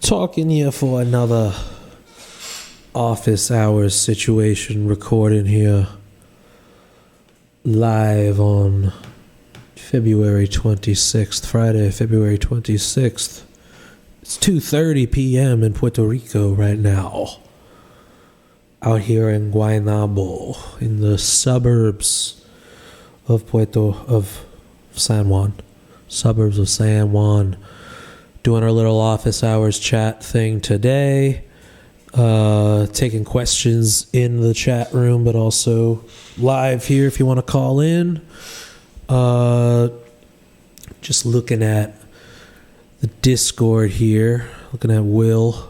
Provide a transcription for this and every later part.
Talking here for another office hours situation, recording here live on February 26th, Friday, February 26th. It's 2:30 p.m. in Puerto Rico right now. Out here in Guaynabo, in the suburbs of San Juan. Suburbs of San Juan. Doing our little office hours chat thing today. Taking questions in the chat room, but also live here if you want to call in. Just looking at the Discord here. Looking at Will.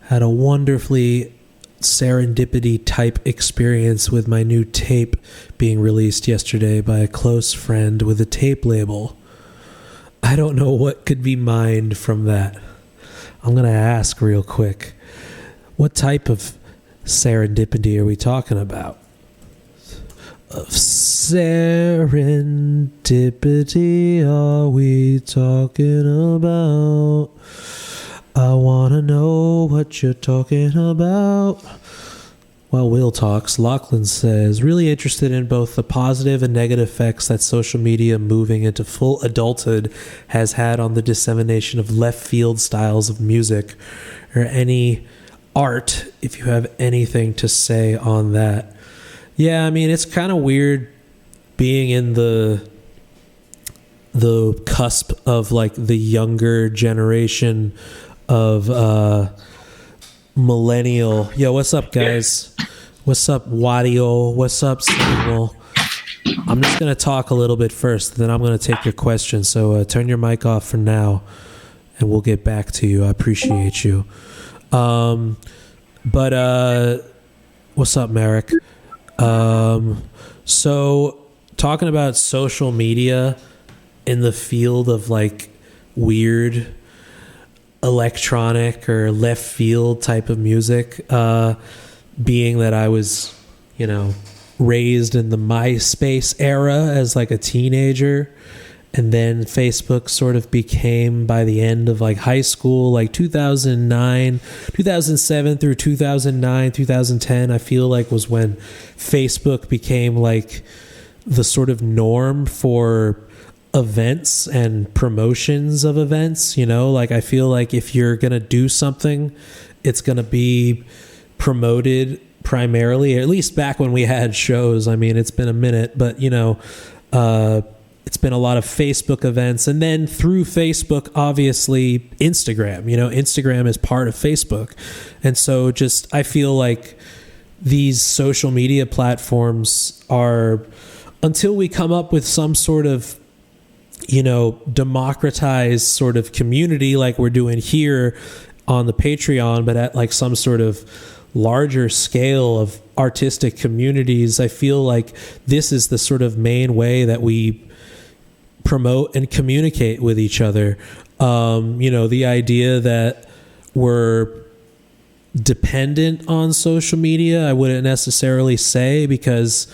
Had a wonderfully serendipity type experience with my new tape being released yesterday by a close friend with a tape label. I don't know what could be mined from that. I'm going to ask real quick. What type of serendipity are we talking about? Of serendipity are we talking about? I want to know what you're talking about. While Will talks, Lachlan says, really interested in both the positive and negative effects that social media moving into full adulthood has had on the dissemination of left field styles of music or any art, if you have anything to say on that. Yeah, I mean, it's kind of weird being in the cusp of like the younger generation of millennial. Yo, what's up, guys? What's up, Wadio? What's up, Samuel? I'm just going to talk a little bit first, then I'm going to take your question. So turn your mic off for now, and we'll get back to you. I appreciate you. But what's up, Merrick? So talking about social media in the field of like weird electronic or left field type of music, being that I was, raised in the MySpace era as like a teenager, and then Facebook sort of became by the end of like high school, like 2007 through 2009, 2010, I feel like was when Facebook became like the sort of norm for events and promotions of events. Like I feel like if you're going to do something, it's going to be promoted primarily, at least back when we had shows. I mean, it's been a minute, but it's been a lot of Facebook events, and then through Facebook, obviously Instagram. Instagram is part of Facebook, and so I feel like these social media platforms are, until we come up with some sort of democratized sort of community like we're doing here on the Patreon, but at like some sort of larger scale of artistic communities, I feel like this is the sort of main way that we promote and communicate with each other. The idea that we're dependent on social media, I wouldn't necessarily say, because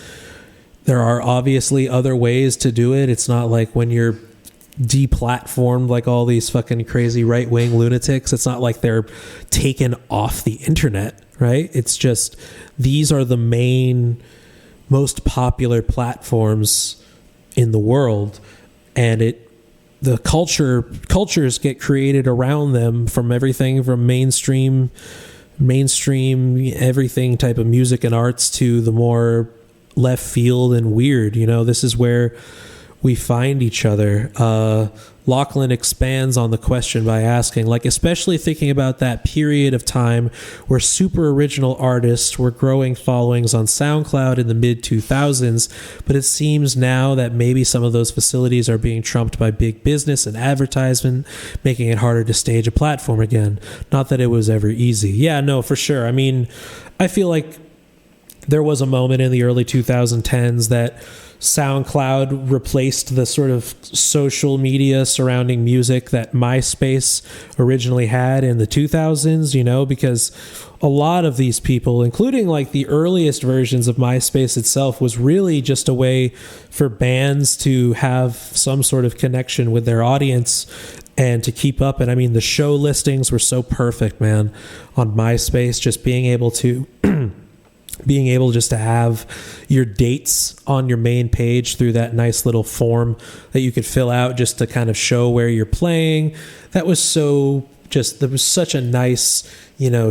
there are obviously other ways to do it. It's not like when you're deplatformed like all these fucking crazy right-wing lunatics, it's not like they're taken off the internet, right? It's just these are the main, most popular platforms in the world, and the cultures get created around them, from everything from mainstream everything type of music and arts to the more left field and weird. This is where we find each other. Lachlan expands on the question by asking, like, especially thinking about that period of time where super original artists were growing followings on SoundCloud in the mid-2000s, but it seems now that maybe some of those facilities are being trumped by big business and advertisement, making it harder to stage a platform again. Not that it was ever easy. Yeah, no, for sure. I mean, I feel like there was a moment in the early 2010s that SoundCloud replaced the sort of social media surrounding music that MySpace originally had in the 2000s, because a lot of these people, including like the earliest versions of MySpace itself, was really just a way for bands to have some sort of connection with their audience and to keep up. And I mean, the show listings were so perfect, man, on MySpace, just being able to just to have your dates on your main page through that nice little form that you could fill out just to kind of show where you're playing. That was such a nice,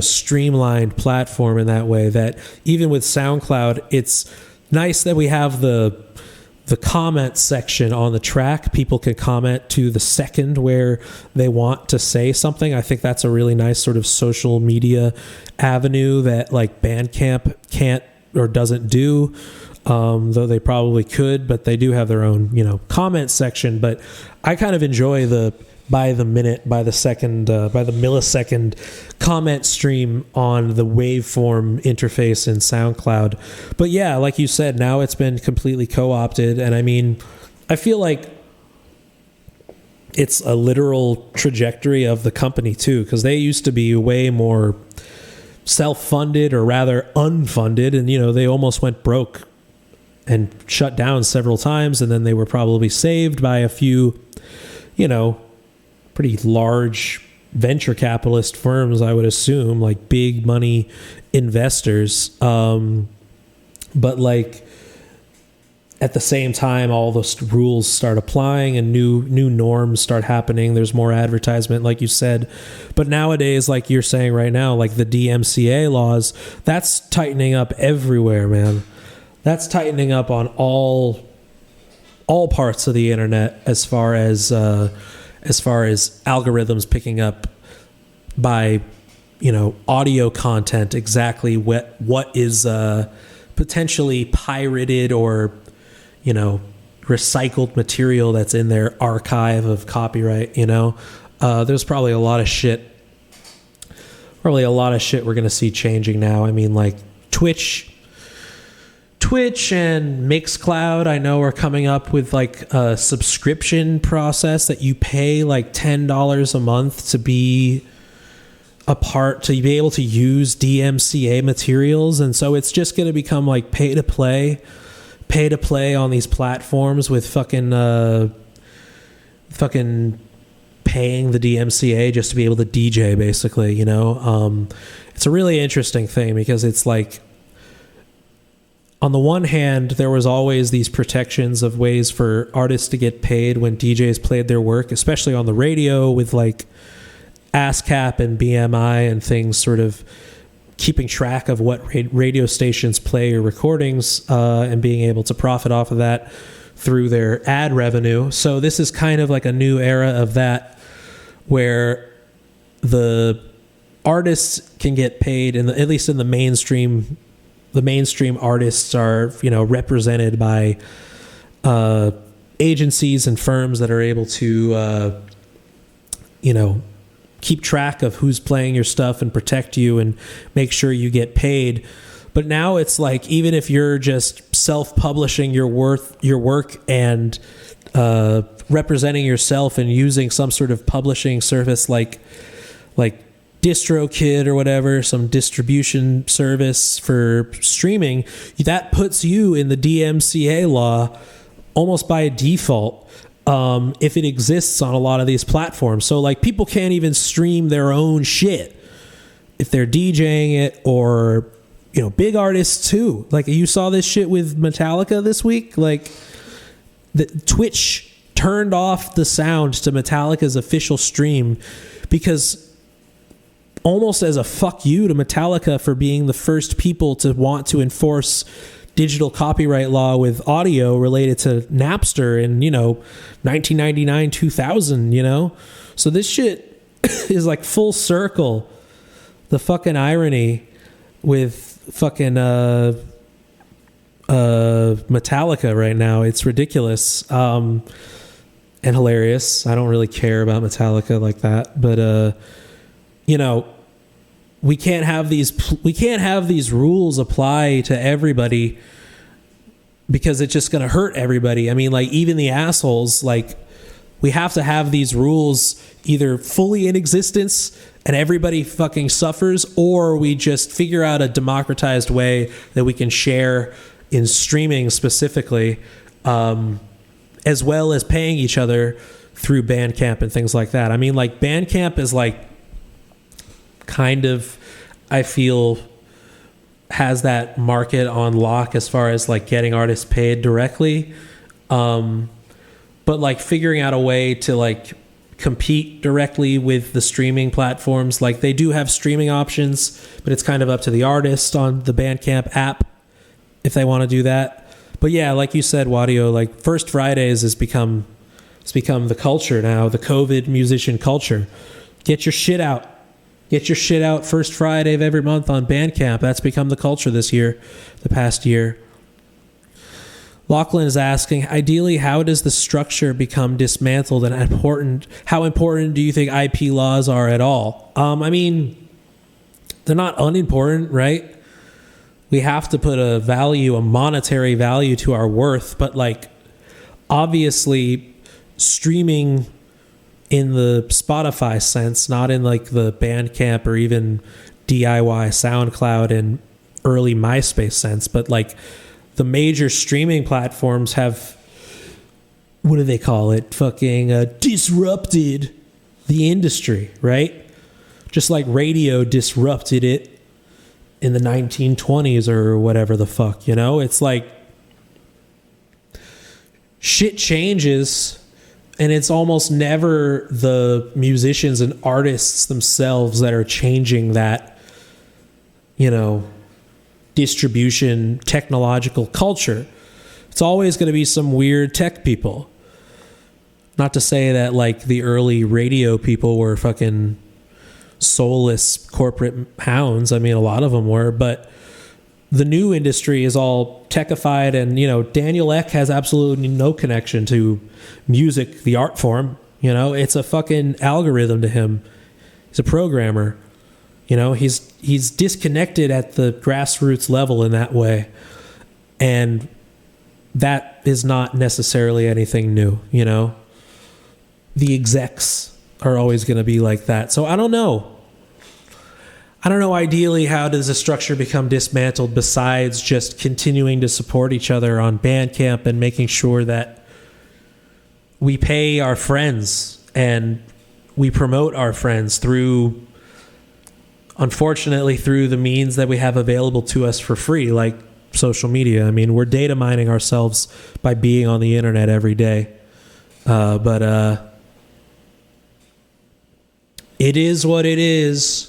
streamlined platform in that way, that even with SoundCloud, it's nice that we have the comment section on the track. People can comment to the second where they want to say something. I think that's a really nice sort of social media avenue that like Bandcamp can't or doesn't do, though they probably could, but they do have their own, comment section. But I kind of enjoy the by the minute, by the second, by the millisecond comment stream on the waveform interface in SoundCloud. But yeah, like you said, now it's been completely co-opted. And I mean, I feel like it's a literal trajectory of the company too, because they used to be way more self-funded, or rather unfunded. And, they almost went broke and shut down several times. And then they were probably saved by a few, pretty large venture capitalist firms, I would assume, like big money investors. But like at the same time, all those rules start applying and new norms start happening. There's more advertisement, like you said. But nowadays, like you're saying right now, like the DMCA laws, that's tightening up everywhere, man. That's tightening up on all parts of the internet as far as algorithms picking up by, audio content, exactly what is potentially pirated or, recycled material that's in their archive of copyright. There's probably a lot of shit we're going to see changing now. I mean, like Twitch and Mixcloud, I know, are coming up with like a subscription process that you pay like $10 a month to be able to use DMCA materials. And so it's just going to become like pay to play on these platforms with fucking paying the DMCA just to be able to DJ, basically. It's a really interesting thing, because it's like, on the one hand, there was always these protections of ways for artists to get paid when DJs played their work, especially on the radio with like ASCAP and BMI and things, sort of keeping track of what radio stations play your recordings, and being able to profit off of that through their ad revenue. So this is kind of like a new era of that, where the artists can get paid, at least in the mainstream. The mainstream artists are, represented by agencies and firms that are able to, keep track of who's playing your stuff and protect you and make sure you get paid. But now it's like, even if you're just self-publishing your work and representing yourself and using some sort of publishing service like DistroKid or whatever, some distribution service for streaming, that puts you in the DMCA law almost by default, if it exists on a lot of these platforms. So like, people can't even stream their own shit if they're DJing it, or big artists too. Like, you saw this shit with Metallica this week. Like, the Twitch turned off the sound to Metallica's official stream, because almost as a fuck you to Metallica for being the first people to want to enforce digital copyright law with audio related to Napster in, 1999, 2000, So this shit is like full circle. The fucking irony with fucking Metallica right now, it's ridiculous, and hilarious. I don't really care about Metallica like that, but we can't have these rules apply to everybody, because it's just going to hurt everybody. I mean, like, even the assholes, like, we have to have these rules either fully in existence and everybody fucking suffers, or we just figure out a democratized way that we can share in streaming specifically, as well as paying each other through Bandcamp and things like that. I mean, like, Bandcamp is like kind of, I feel, has that market on lock as far as like getting artists paid directly. But like figuring out a way to like compete directly with the streaming platforms. Like, they do have streaming options, but it's kind of up to the artist on the Bandcamp app if they want to do that. But yeah, like you said, Wadio, like, First Fridays it's become the culture now, the COVID musician culture. Get your shit out. Get your shit out first Friday of every month on Bandcamp. That's become the culture this year, the past year. Lachlan is asking, ideally, how does the structure become dismantled, and how important do you think IP laws are at all? I mean, they're not unimportant, right? We have to put a monetary value to our worth, but like, obviously, streaming in the Spotify sense, not in like the Bandcamp or even DIY SoundCloud and early MySpace sense, but like the major streaming platforms have, what do they call it? Fucking disrupted the industry, right? Just like radio disrupted it in the 1920s or whatever the fuck, you know? It's like shit changes, and it's almost never the musicians and artists themselves that are changing that, you know, distribution technological culture. It's always going to be some weird tech people. Not to say that like the early radio people were fucking soulless corporate hounds. I mean, a lot of them were, but the new industry is all techified, and, you know, Daniel Ek has absolutely no connection to music, the art form. You know, it's a fucking algorithm to him. He's a programmer. You know, he's disconnected at the grassroots level in that way. And that is not necessarily anything new, you know? The execs are always going to be like that. So I don't know. Ideally, how does the structure become dismantled besides just continuing to support each other on Bandcamp and making sure that we pay our friends and we promote our friends through, unfortunately, through the means that we have available to us for free, like social media. I mean, we're data mining ourselves by being on the internet every day. But it is what it is.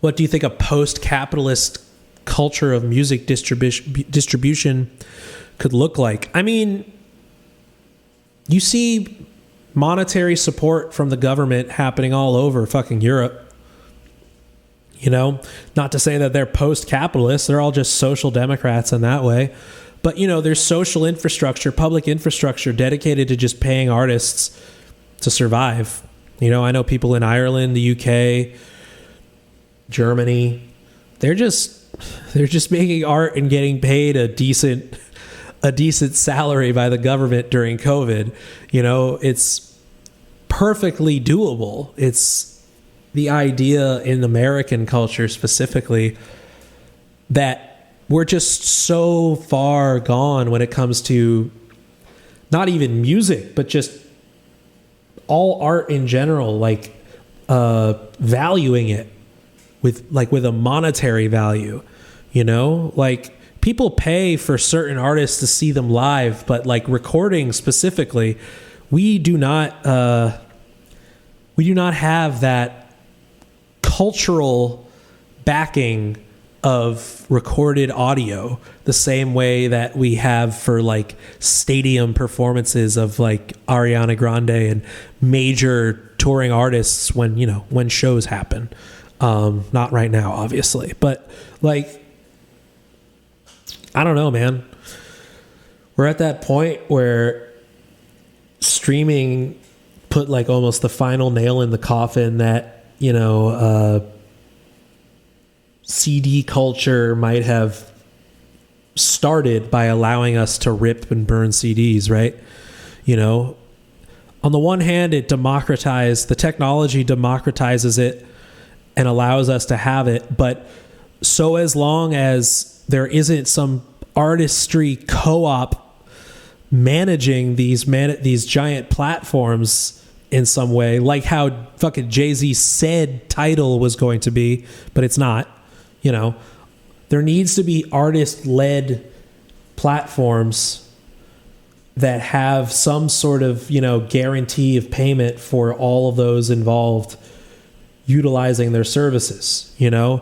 What do you think a post-capitalist culture of music distribution could look like? I mean, you see monetary support from the government happening all over fucking Europe. You know, not to say that they're post-capitalist. They're all just social democrats in that way. But, you know, there's social infrastructure, public infrastructure dedicated to just paying artists to survive. You know, I know people in Ireland, the UK, Germany. They're just making art and getting paid a decent salary by the government during COVID. You know, it's perfectly doable. It's the idea in American culture specifically that we're just so far gone when it comes to not even music, but just all art in general, like valuing it with a monetary value, you know? Like, people pay for certain artists to see them live, but like recording specifically, we do not have that cultural backing of recorded audio the same way that we have for like stadium performances of like Ariana Grande and major touring artists when shows happen. Not right now, obviously, but like, I don't know, man. We're at that point where streaming put like almost the final nail in the coffin that, you know, CD culture might have started by allowing us to rip and burn CDs, right? You know, on the one hand, the technology democratizes it and allows us to have it, but so as long as there isn't some artistry co-op managing these giant platforms in some way, like how fucking Jay-Z said Tidal was going to be, but it's not. You know, there needs to be artist-led platforms that have some sort of, you know, guarantee of payment for all of those involved utilizing their services. You know,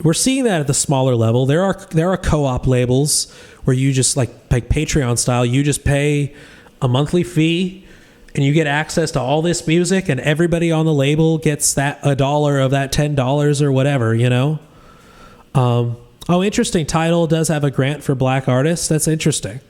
we're seeing that at the smaller level. There are co-op labels where you just like Patreon style, you just pay a monthly fee and you get access to all this music, and everybody on the label gets that $1 of that $10 or whatever, you know? Oh, interesting. Tidal does have a grant for black artists. That's interesting.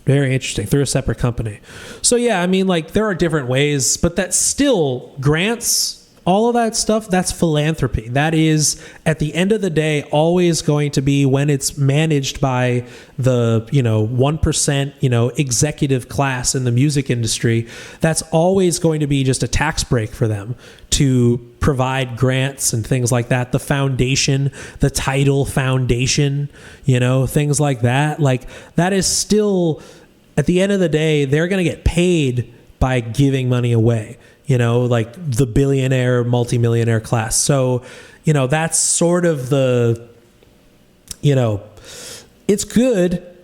Very interesting. Through a separate company. So yeah, I mean, like, there are different ways, but that's still grants. All of that stuff, that's philanthropy. That is, at the end of the day, always going to be, when it's managed by the, 1%, executive class in the music industry, that's always going to be just a tax break for them to provide grants and things like that. The foundation, the Tidal Foundation, things like that. Like, that is still, at the end of the day, they're going to get paid by giving money away. Like the billionaire, multimillionaire class. So, that's sort of the, it's good,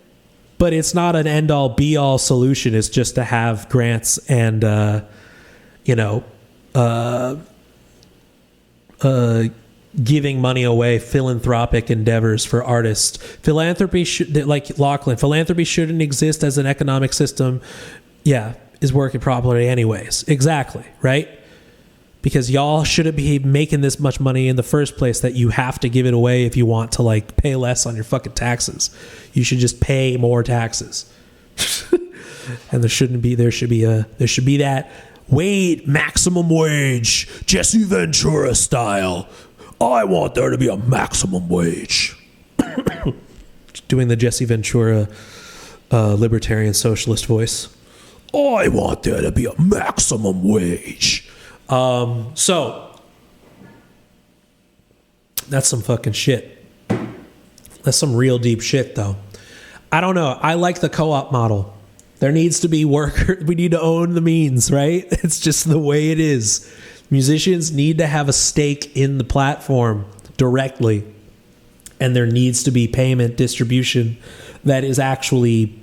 but it's not an end all be all solution. It's just to have grants and, giving money away, philanthropic endeavors for artists. Philanthropy should, like Lachlan, philanthropy shouldn't exist as an economic system. Yeah. Is working properly anyways. Exactly, right? Because y'all shouldn't be making this much money in the first place that you have to give it away if you want to, like, pay less on your fucking taxes. You should just pay more taxes. And there should be that maximum wage, Jesse Ventura style. I want there to be a maximum wage. Doing the Jesse Ventura libertarian socialist voice. I want there to be a maximum wage. So that's some fucking shit. That's some real deep shit, though. I don't know. I like the co-op model. There needs to be workers. We need to own the means, right? It's just the way it is. Musicians need to have a stake in the platform directly. And there needs to be payment distribution that is actually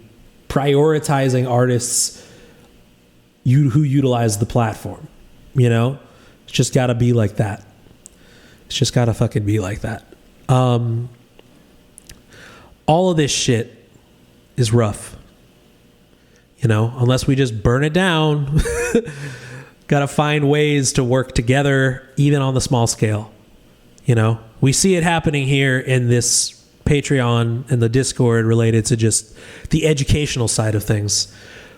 prioritizing artists who utilize the platform. It's just got to be like that. It's just got to fucking be like that. All of this shit is rough. Unless we just burn it down. Got to find ways to work together, even on the small scale. We see it happening here in this Patreon and the Discord related to just the educational side of things.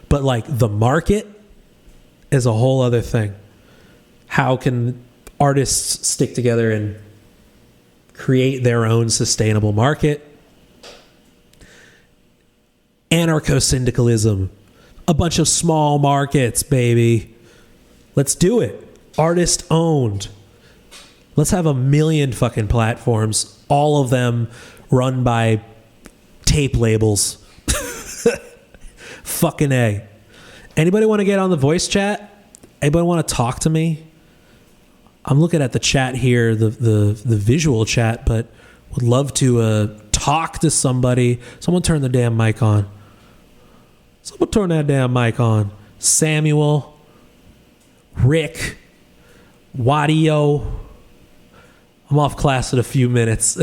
But like the market is a whole other thing. How can artists stick together and create their own sustainable market? Anarcho-syndicalism. A bunch of small markets, baby. Let's do it. Artist owned. Let's have 1 million fucking platforms, all of them run by tape labels. Fucking A. Anybody want to get on the voice chat? Anybody want to talk to me? I'm looking at the chat here, the visual chat, but would love to talk to somebody. Someone turn the damn mic on. Someone turn that damn mic on. Samuel, Rick, Wadio. I'm off class in a few minutes.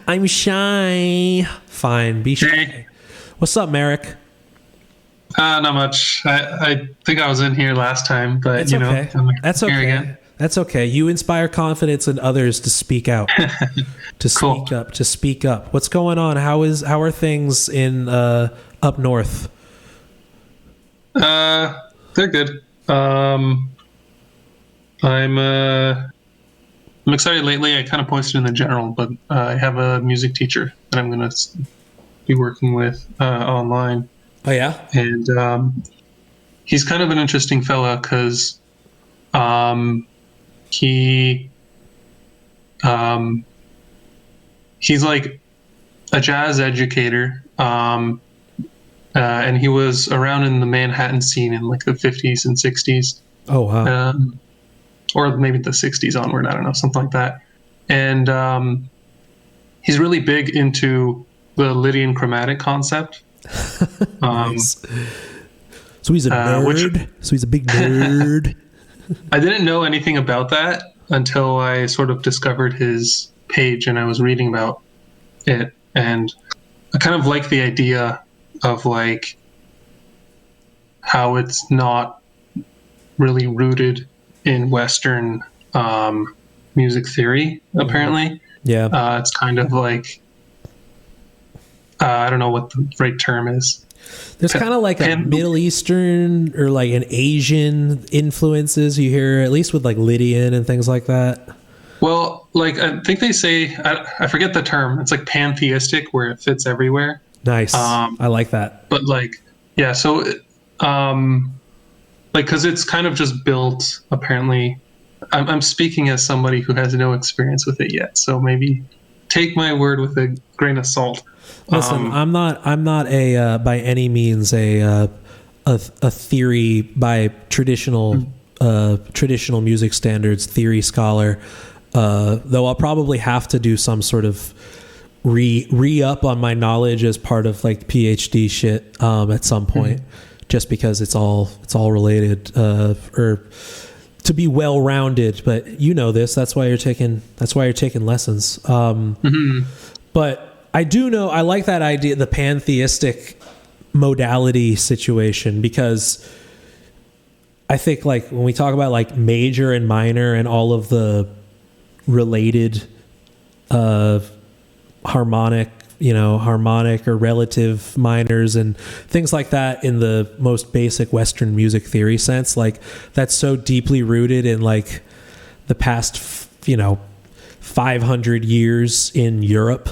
I'm shy. Fine, be shy. Hey. What's up, Merrick? Not much. I think I was in here last time, but It's okay. That's okay. Again. That's okay. You inspire confidence in others to speak out, to Cool. speak up, to speak up. What's going on? How are things in up north? They're good. I'm excited lately. I kind of posted in the general, but I have a music teacher that I'm going to be working with online. Oh yeah, and he's kind of an interesting fella because he's like a jazz educator, and he was around in the Manhattan scene in like the 50s and 60s, Oh wow. or maybe the 60s onward. I don't know, something like that. And he's really big into the Lydian chromatic concept. Nice. So he's a nerd. So he's a big nerd. I didn't know anything about that until I sort of discovered his page and I was reading about it. And I kind of like the idea of like how it's not really rooted in Western music theory, apparently. Yeah. It's kind of like, I don't know what the right term is. There's kind of like a Middle Eastern or like an Asian influences you hear, at least with like Lydian and things like that. Well, like I think they say, I forget the term. It's like pantheistic, where it fits everywhere. Nice. I like that. But like, yeah, so like, because it's kind of just built, apparently. I'm speaking as somebody who has no experience with it yet, so maybe take my word with a grain of salt. Listen, I'm not a by any means a theory by traditional music standards theory scholar, though I'll probably have to do some sort of re-up on my knowledge as part of like PhD shit at some point, just because it's all related, or to be well-rounded. But you know this, that's why you're taking lessons. But I do know, I like that idea, the pantheistic modality situation, because I think like when we talk about like major and minor and all of the related harmonic or relative minors and things like that in the most basic Western music theory sense, like that's so deeply rooted in like the past 500 years in Europe,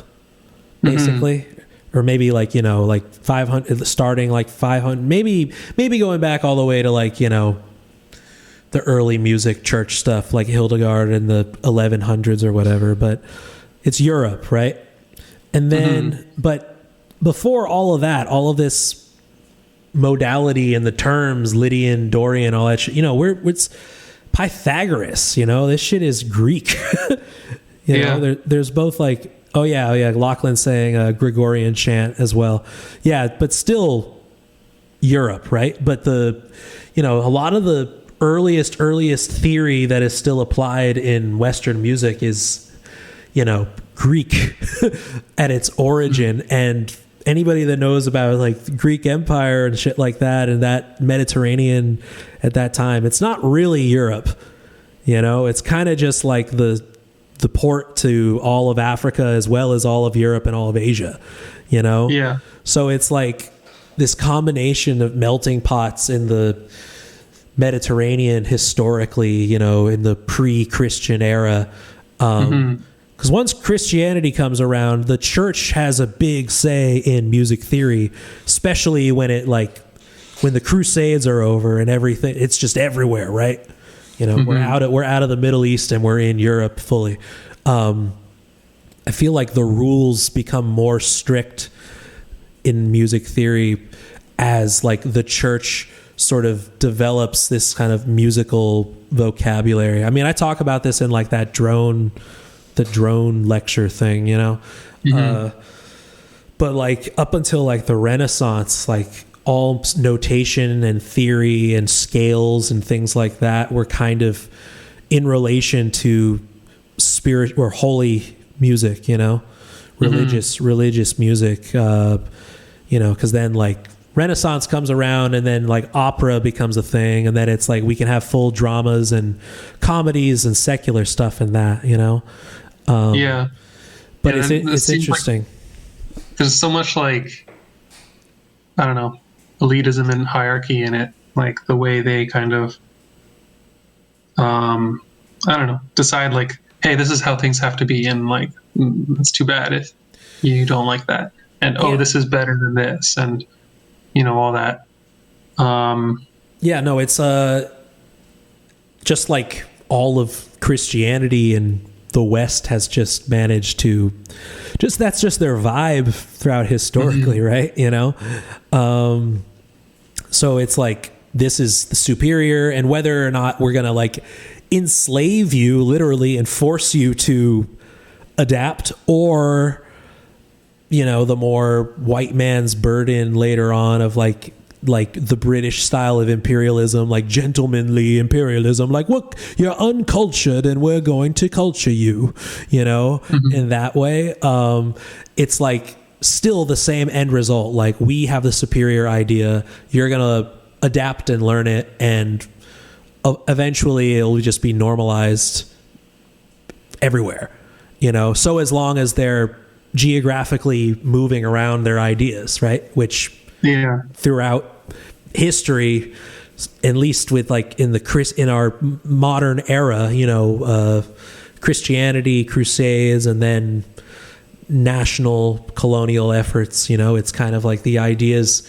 basically. Or maybe like, like 500, starting like 500, maybe going back all the way to like, the early music church stuff like Hildegard in the 1100s or whatever, but it's Europe, right? And then, but before all of that, all of this modality and the terms, Lydian, Dorian, all that shit, it's Pythagoras, this shit is Greek. There's both like, oh yeah, Lachlan's saying Gregorian chant as well. Yeah, but still Europe, right? But a lot of the earliest theory that is still applied in Western music is, Greek at its origin. And anybody that knows about like the Greek Empire and shit like that, and that Mediterranean at that time, it's not really Europe. It's kind of just like the port to all of Africa as well as all of Europe and all of Asia, Yeah. So it's like this combination of melting pots in the Mediterranean historically, in the pre-Christian era. Because once Christianity comes around, the church has a big say in music theory, especially when the Crusades are over and everything. It's just everywhere, right? We're out of the Middle East and we're in Europe fully. I feel like the rules become more strict in music theory as like the church sort of develops this kind of musical vocabulary. I mean, I talk about this in like the drone lecture thing, but like up until like the Renaissance, like all notation and theory and scales and things like that were kind of in relation to spirit or holy music, religious music, because then like Renaissance comes around and then like opera becomes a thing, and then it's like we can have full dramas and comedies and secular stuff in that, but it's interesting. Like there's so much like, I don't know, elitism and hierarchy in it, like the way they kind of I don't know, decide like, hey, this is how things have to be, and like it's too bad if you don't like that, and this is better than this, and all that. It's just like all of Christianity and the West has just managed to that's just their vibe throughout historically, right? You know? So it's like, this is the superior, and whether or not we're going to like enslave you literally and force you to adapt, or, you know, the more white man's burden later on of like the British style of imperialism, like gentlemanly imperialism, like, look, you're uncultured and we're going to culture you, you know, in that way. It's like still the same end result. Like, we have the superior idea, you're going to adapt and learn it, and eventually it'll just be normalized everywhere, you know? So as long as they're geographically moving around their ideas, right? Which throughout history, at least with like in our modern era, you know, Christianity, Crusades, and then national colonial efforts, you know, it's kind of like the ideas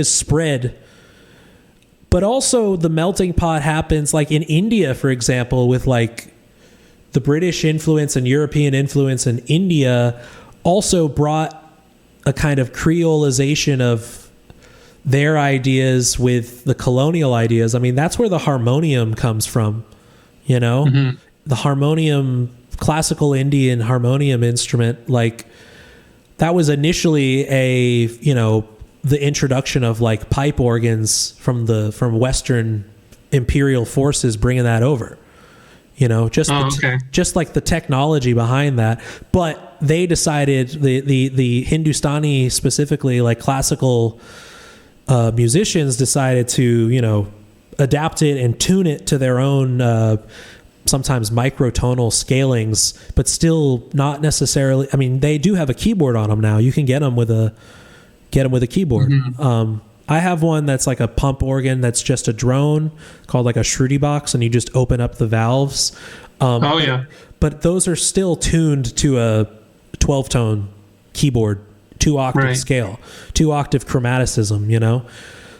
spread. But also the melting pot happens like in India, for example, with like the British influence and European influence in India also brought a kind of creolization of their ideas with the colonial ideas. I mean, that's where the harmonium comes from, you know? The harmonium, classical Indian harmonium instrument, like that was initially the introduction of like pipe organs from Western imperial forces bringing that over, you know, just like the technology behind that. But they decided, the Hindustani specifically, like classical musicians decided to, you know, adapt it and tune it to their own sometimes microtonal scalings, but still not necessarily. I mean, they do have a keyboard on them now. You can get them with a keyboard. I have one that's like a pump organ that's just a drone called like a Shruti box, and you just open up the valves. But those are still tuned to a 12-tone keyboard, 2-octave scale, 2-octave chromaticism, you know?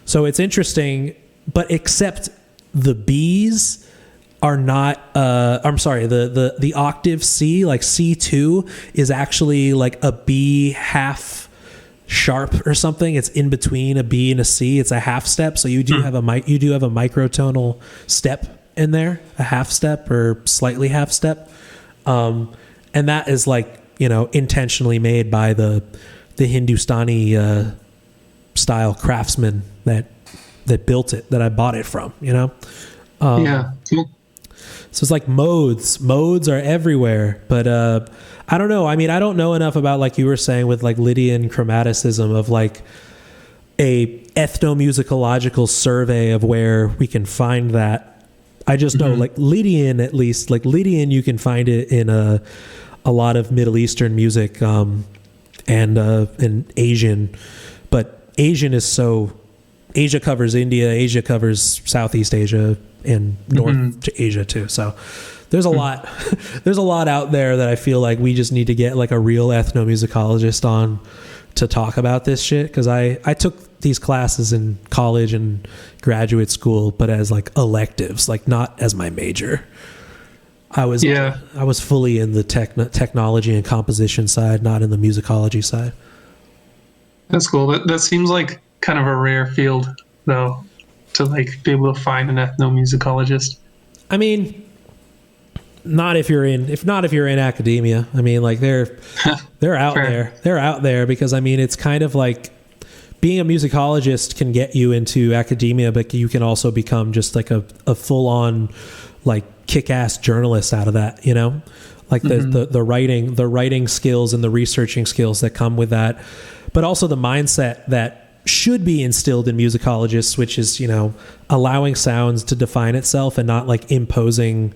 So it's interesting, but except the Bs are not, the octave C, like C2 is actually like a B half sharp or something. It's in between a B and a C. It's a half step. So you do have a microtonal step in there, a half step or slightly half step. And that is like, you know, intentionally made by the Hindustani style craftsman that built it, that I bought it from, you know? So it's like modes are everywhere, but I don't know. I mean, I don't know enough about, like you were saying, with like Lydian chromaticism, of like a ethnomusicological survey of where we can find that. I just know like Lydian, at least like Lydian, you can find it in a lot of Middle Eastern music, and Asian, but Asian is so, Asia covers India, Asia covers Southeast Asia, and North Asia too. So there's a lot, there's a lot out there that I feel like we just need to get like a real ethnomusicologist on to talk about this shit. Cause I took these classes in college and graduate school, but as like electives, like not as my major. I was fully in the technology and composition side, not in the musicology side. That's cool. That seems like kind of a rare field, though, to like be able to find an ethnomusicologist. I mean, not if you're in academia. I mean, like they're out there. They're out there because, I mean, it's kind of like being a musicologist can get you into academia, but you can also become just like a full on like kick-ass journalist out of that, you know, like the writing skills and the researching skills that come with that, but also the mindset that should be instilled in musicologists, which is, you know, allowing sounds to define itself and not like imposing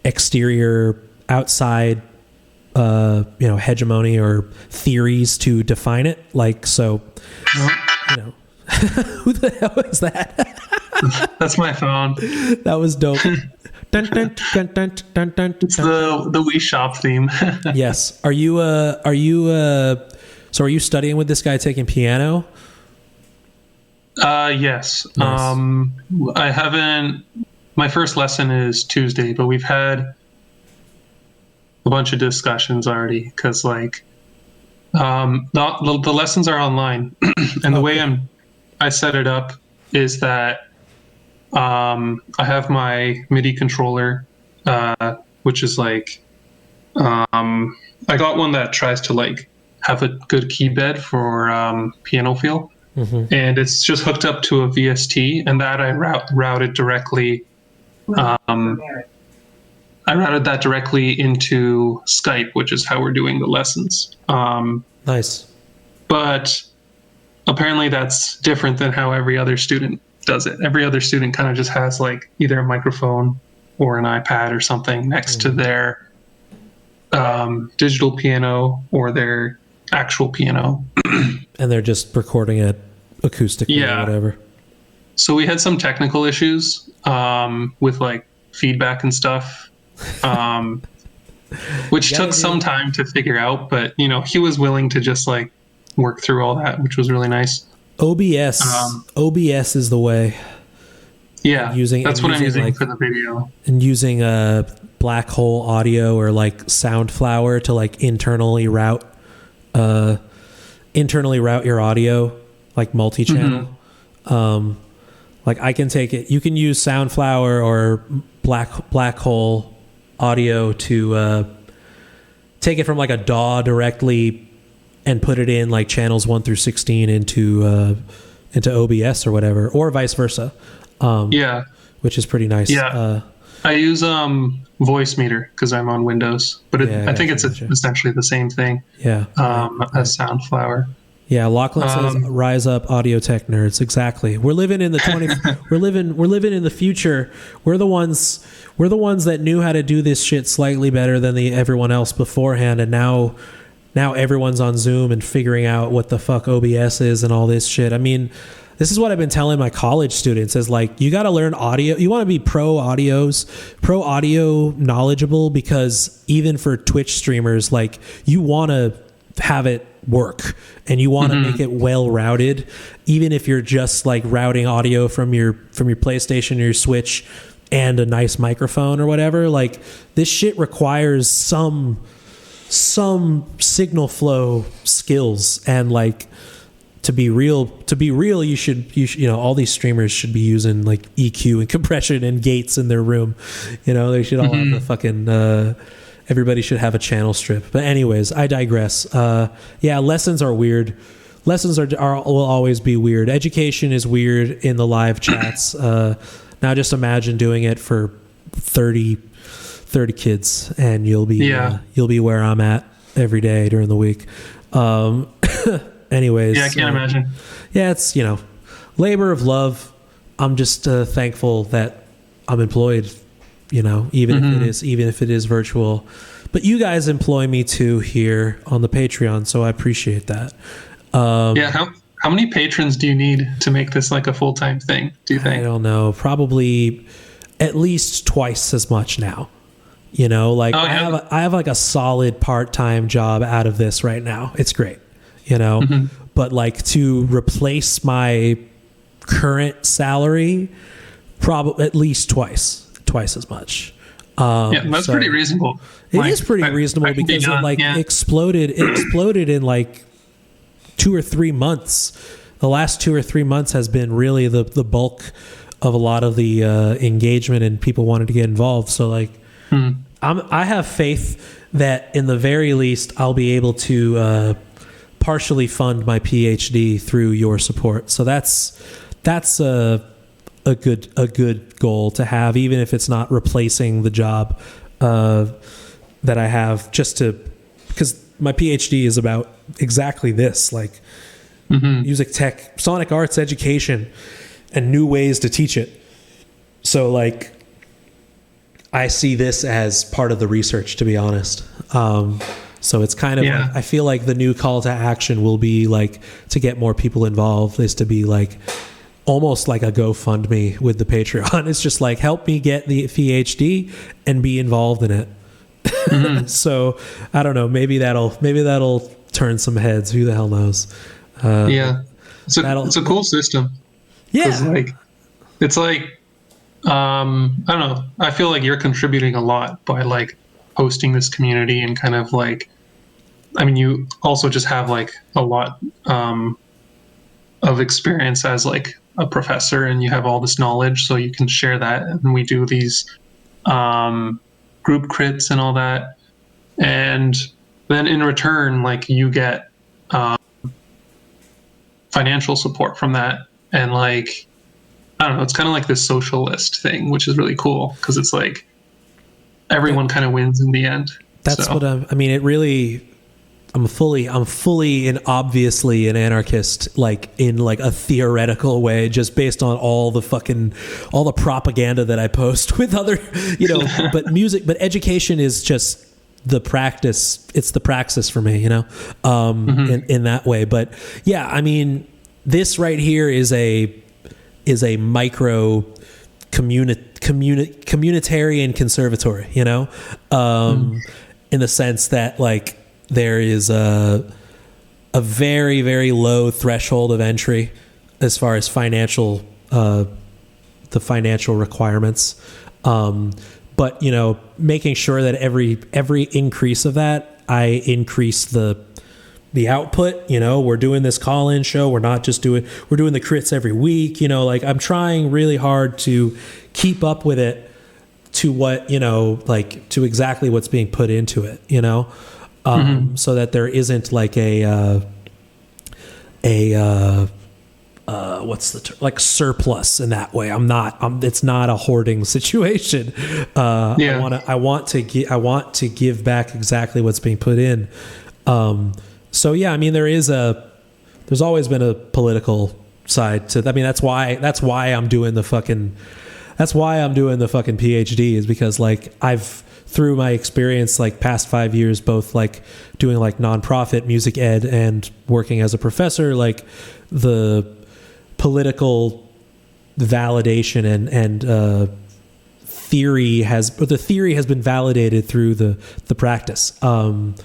exterior outside hegemony or theories to define it. Like, so, you know, who the hell is that? That's my phone. That was dope. Dun, dun, dun, dun, dun, dun, it's the Wii Shop theme. Yes. Are you studying with this guy taking piano? Yes. Nice. I haven't. My first lesson is Tuesday, but we've had a bunch of discussions already because like the lessons are online, and the way I set it up is that I have my MIDI controller, which is like I got one that tries to like have a good key bed for piano feel, and it's just hooked up to a VST, and that I routed directly. I routed that directly into Skype, which is how we're doing the lessons. Nice. But apparently that's different than how every other student does it. Every other student kind of just has like either a microphone or an iPad or something next to their digital piano or their actual piano. And they're just recording it acoustically or whatever. So we had some technical issues with like feedback and stuff. Which took some time to figure out, but you know, he was willing to just like work through all that, which was really nice. OBS is the way. Yeah, that's what I'm using like, for the video. And using Black Hole Audio or like Soundflower to like internally route your audio, like multi-channel. Like I can take it. You can use Soundflower or Black Hole Audio to take it from like a DAW directly and put it in like channels 1 through 16 into OBS or whatever, or vice versa. Which is pretty nice. I use Voicemeeter because I'm on Windows, but I think it's essentially the same thing. As Soundflower. Yeah, Lachlan says, "Rise up, audio tech nerds." Exactly. We're living in the we're living in the future. We're the ones that knew how to do this shit slightly better than everyone else beforehand, and now everyone's on Zoom and figuring out what the fuck OBS is and all this shit. I mean, this is what I've been telling my college students is like, you got to learn audio. You want to be pro audio knowledgeable, because even for Twitch streamers, like you want to have it work and you want to make it well routed, even if you're just like routing audio from your PlayStation or your Switch and a nice microphone or whatever. Like this shit requires some signal flow skills, and like to be real, you should all these streamers should be using like EQ and compression and gates in their room. You know, they should all have the fucking everybody should have a channel strip. But anyways, I digress. Lessons are weird. Lessons will always be weird. Education is weird in the live chats. Now just imagine doing it for 30 kids, and you'll be where I'm at every day during the week. Anyways. Yeah, I can't imagine. Yeah, it's, labor of love. I'm just thankful that I'm employed, even if it is virtual. But you guys employ me too here on the Patreon, so I appreciate that. How many patrons do you need to make this like a full-time thing, do you think? I don't know. Probably at least twice as much now. I have like a solid part-time job out of this right now. It's great, but like to replace my current salary, probably at least twice as much. That's pretty reasonable. It is pretty reasonable because it exploded in like 2 or 3 months. The last 2 or 3 months has been really the bulk of a lot of the engagement and people wanted to get involved. So like, I have faith that in the very least I'll be able to partially fund my PhD through your support. So that's a good goal to have, even if it's not replacing the job that I have, because my PhD is about exactly this, like music tech, sonic arts education, and new ways to teach it. So like, I see this as part of the research, to be honest. So it's kind of, like, I feel like the new call to action will be like, to get more people involved, is to be like, almost like a GoFundMe with the Patreon. It's just like, help me get the PhD and be involved in it. So I don't know, maybe that'll turn some heads. Who the hell knows? It's a cool system. It's like I don't know, I feel like you're contributing a lot by like hosting this community and kind of like, I mean, you also just have like a lot of experience as like a professor, and you have all this knowledge, so you can share that. And we do these group crits and all that, and then in return, like you get financial support from that, and like I don't know, it's kind of like this socialist thing, which is really cool because it's like everyone kind of wins in the end. That's so. what I mean. It really. I'm fully and obviously an anarchist, like in like a theoretical way, just based on all the propaganda that I post with other, but education is just the practice. It's the praxis for me, in that way. But yeah, I mean, this right here is a micro communitarian conservatory, in the sense that like, there is a very, very low threshold of entry as far as the financial requirements. But, making sure that every increase of that, I increase the output. We're doing this call-in show. We're doing the crits every week. Like I'm trying really hard to keep up with it to what, to exactly what's being put into it, so that there isn't like what's the term? Like surplus in that way. It's not a hoarding situation. I want to give back exactly what's being put in. So yeah, I mean, there's always been a political side to, I mean, that's why I'm doing the fucking PhD, is because like through my experience, like past 5 years, both like doing like nonprofit music ed and working as a professor, like the political validation and theory has been validated through the practice in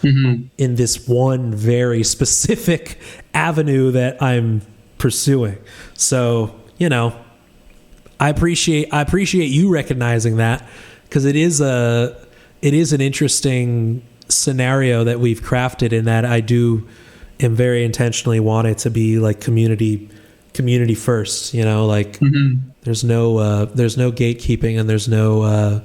this one very specific avenue that I'm pursuing. So, I appreciate you recognizing that, because it is an interesting scenario that we've crafted, in that I am very intentionally want it to be like community first, like there's no gatekeeping, and there's no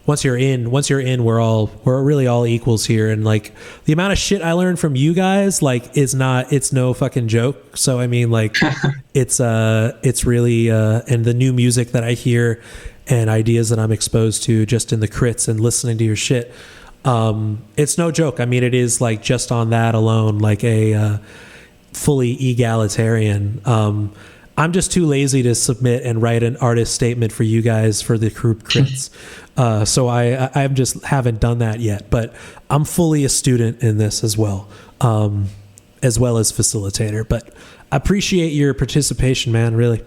once you're in we're really all equals here. And like the amount of shit I learned from you guys, like it's no fucking joke. So I mean, like it's really and the new music that I hear and ideas that I'm exposed to just in the crits and listening to your shit, it's no joke. I mean, it is like just on that alone, like a fully egalitarian. I'm just too lazy to submit and write an artist statement for you guys for the group crits. So I just haven't done that yet, but I'm fully a student in this as well as facilitator. But I appreciate your participation, man. Really.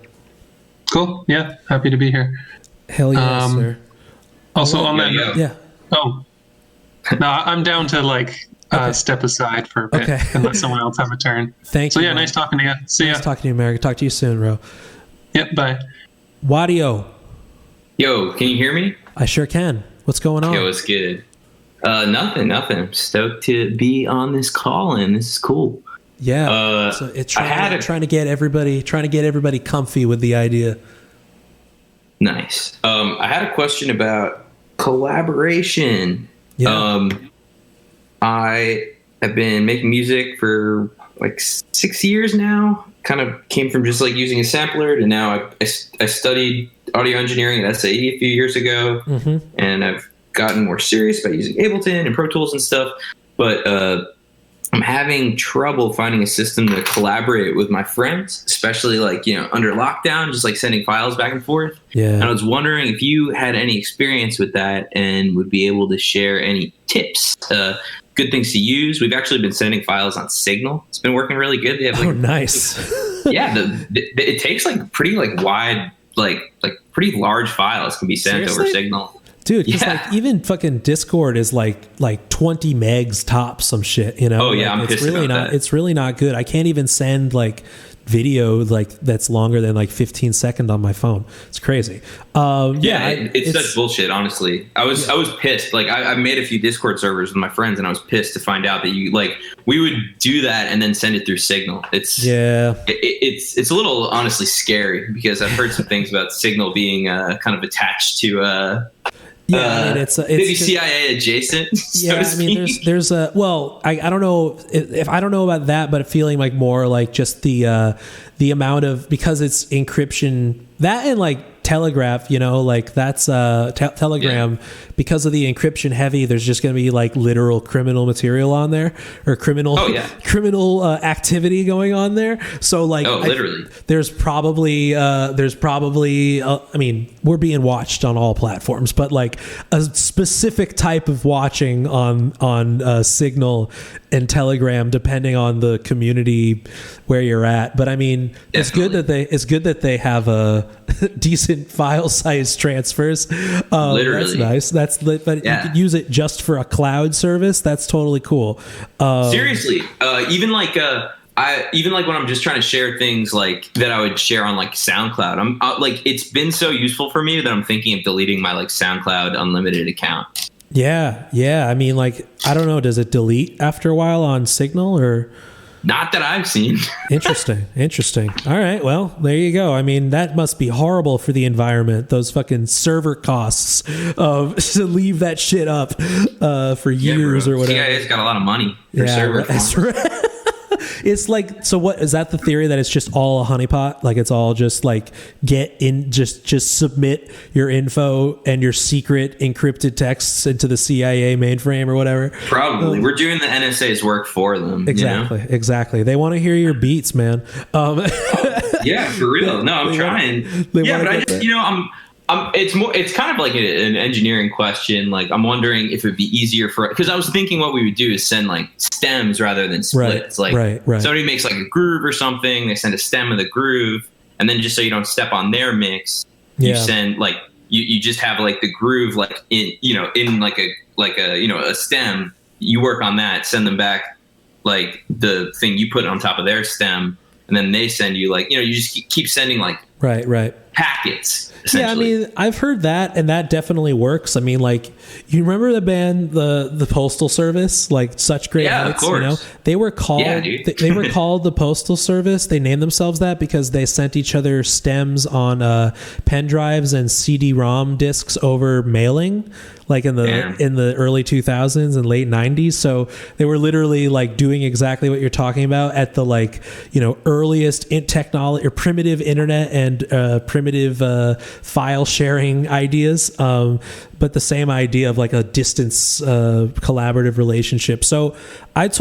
Cool. Yeah. Happy to be here. Hell yeah, sir. Also on that note. Yeah. Oh, no, I'm down to like step aside for a bit and let someone else have a turn. Thank you. So yeah, nice talking to you. See ya. Nice talking to you, America. Talk to you soon, bro. Yep. Bye. Wadio. Yo, can you hear me? I sure can. What's going on? Yo, what's good? Nothing. I'm stoked to be on this call, and this is cool. Yeah. So it's trying to get everybody comfy with the idea. Nice. I had a question about collaboration. Yeah. I have been making music for like 6 years now. Kind of came from just like using a sampler to now I studied audio engineering at SAE a few years ago, and I've gotten more serious about using Ableton and Pro Tools and stuff. But I'm having trouble finding a system to collaborate with my friends, especially like, under lockdown, just like sending files back and forth. Yeah. And I was wondering if you had any experience with that and would be able to share any tips, good things to use. We've actually been sending files on Signal. It's been working really good. They have nice. Yeah. It takes like pretty like wide, like pretty large files can be sent over Signal. Dude, 'cause like even fucking Discord is like 20 megs top some shit, you know? Oh yeah, like, I'm pissed about that. It's really not good. I can't even send like video like that's longer than like 15 seconds on my phone. It's crazy. It's such bullshit. Honestly, I was pissed. Like I made a few Discord servers with my friends, and I was pissed to find out that we would do that and then send it through Signal. It's a little honestly scary because I've heard some things about Signal being kind of attached to. It's maybe just, CIA adjacent. Yeah, I mean, there's a I don't know if I don't know about that, but feeling like more like just the amount of, because it's encryption, that and like Telegraph, you know, like that's Telegram, because of the encryption heavy, there's just going to be like literal criminal material on there, or criminal activity going on there. So like, literally, there's probably I mean, we're being watched on all platforms, but like a specific type of watching on Signal and Telegram, depending on the community where you're at. But I mean, it's good that they have a decent file size transfers. Literally, that's nice. But you could use it just for a cloud service. That's totally cool. Seriously, even like when I'm just trying to share things like that I would share on like SoundCloud, I'm like, it's been so useful for me that I'm thinking of deleting my like SoundCloud Unlimited account. Yeah. I mean, like, I don't know. Does it delete after a while on Signal or? Not that I've seen. Interesting. All right. Well, there you go. I mean, that must be horrible for the environment. Those fucking server costs to leave that shit up for years or whatever. CIA's got a lot of money for server farms. Right. It's like, so what is that, the theory that it's just all a honeypot? Like it's all just like just submit your info and your secret encrypted texts into the CIA mainframe or whatever? Probably. We're doing the NSA's work for them. Exactly. They want to hear your beats, man. Yeah, for real. No, I'm trying. But I just, it's kind of like an engineering question. Like, I'm wondering if it'd be easier because I was thinking what we would do is send like stems rather than splits. Right. Somebody makes like a groove or something, they send a stem of the groove, and then just so you don't step on their mix, you send like you just have like the groove like in like a stem. You work on that, send them back like the thing you put on top of their stem, and then they send you like, you just keep sending like packets. Yeah, I mean, I've heard that, and that definitely works. I mean, like, you remember the band, the Postal Service, like Such Great Heights, of course. You know? They were called they were called the Postal Service. They named themselves that because they sent each other stems on pen drives and CD-ROM discs over mailing, like in the early 2000s and late 90s. So they were literally like doing exactly what you're talking about at the like, earliest in technology or primitive internet and primitive file sharing ideas, but the same idea of like a distance collaborative relationship. So that's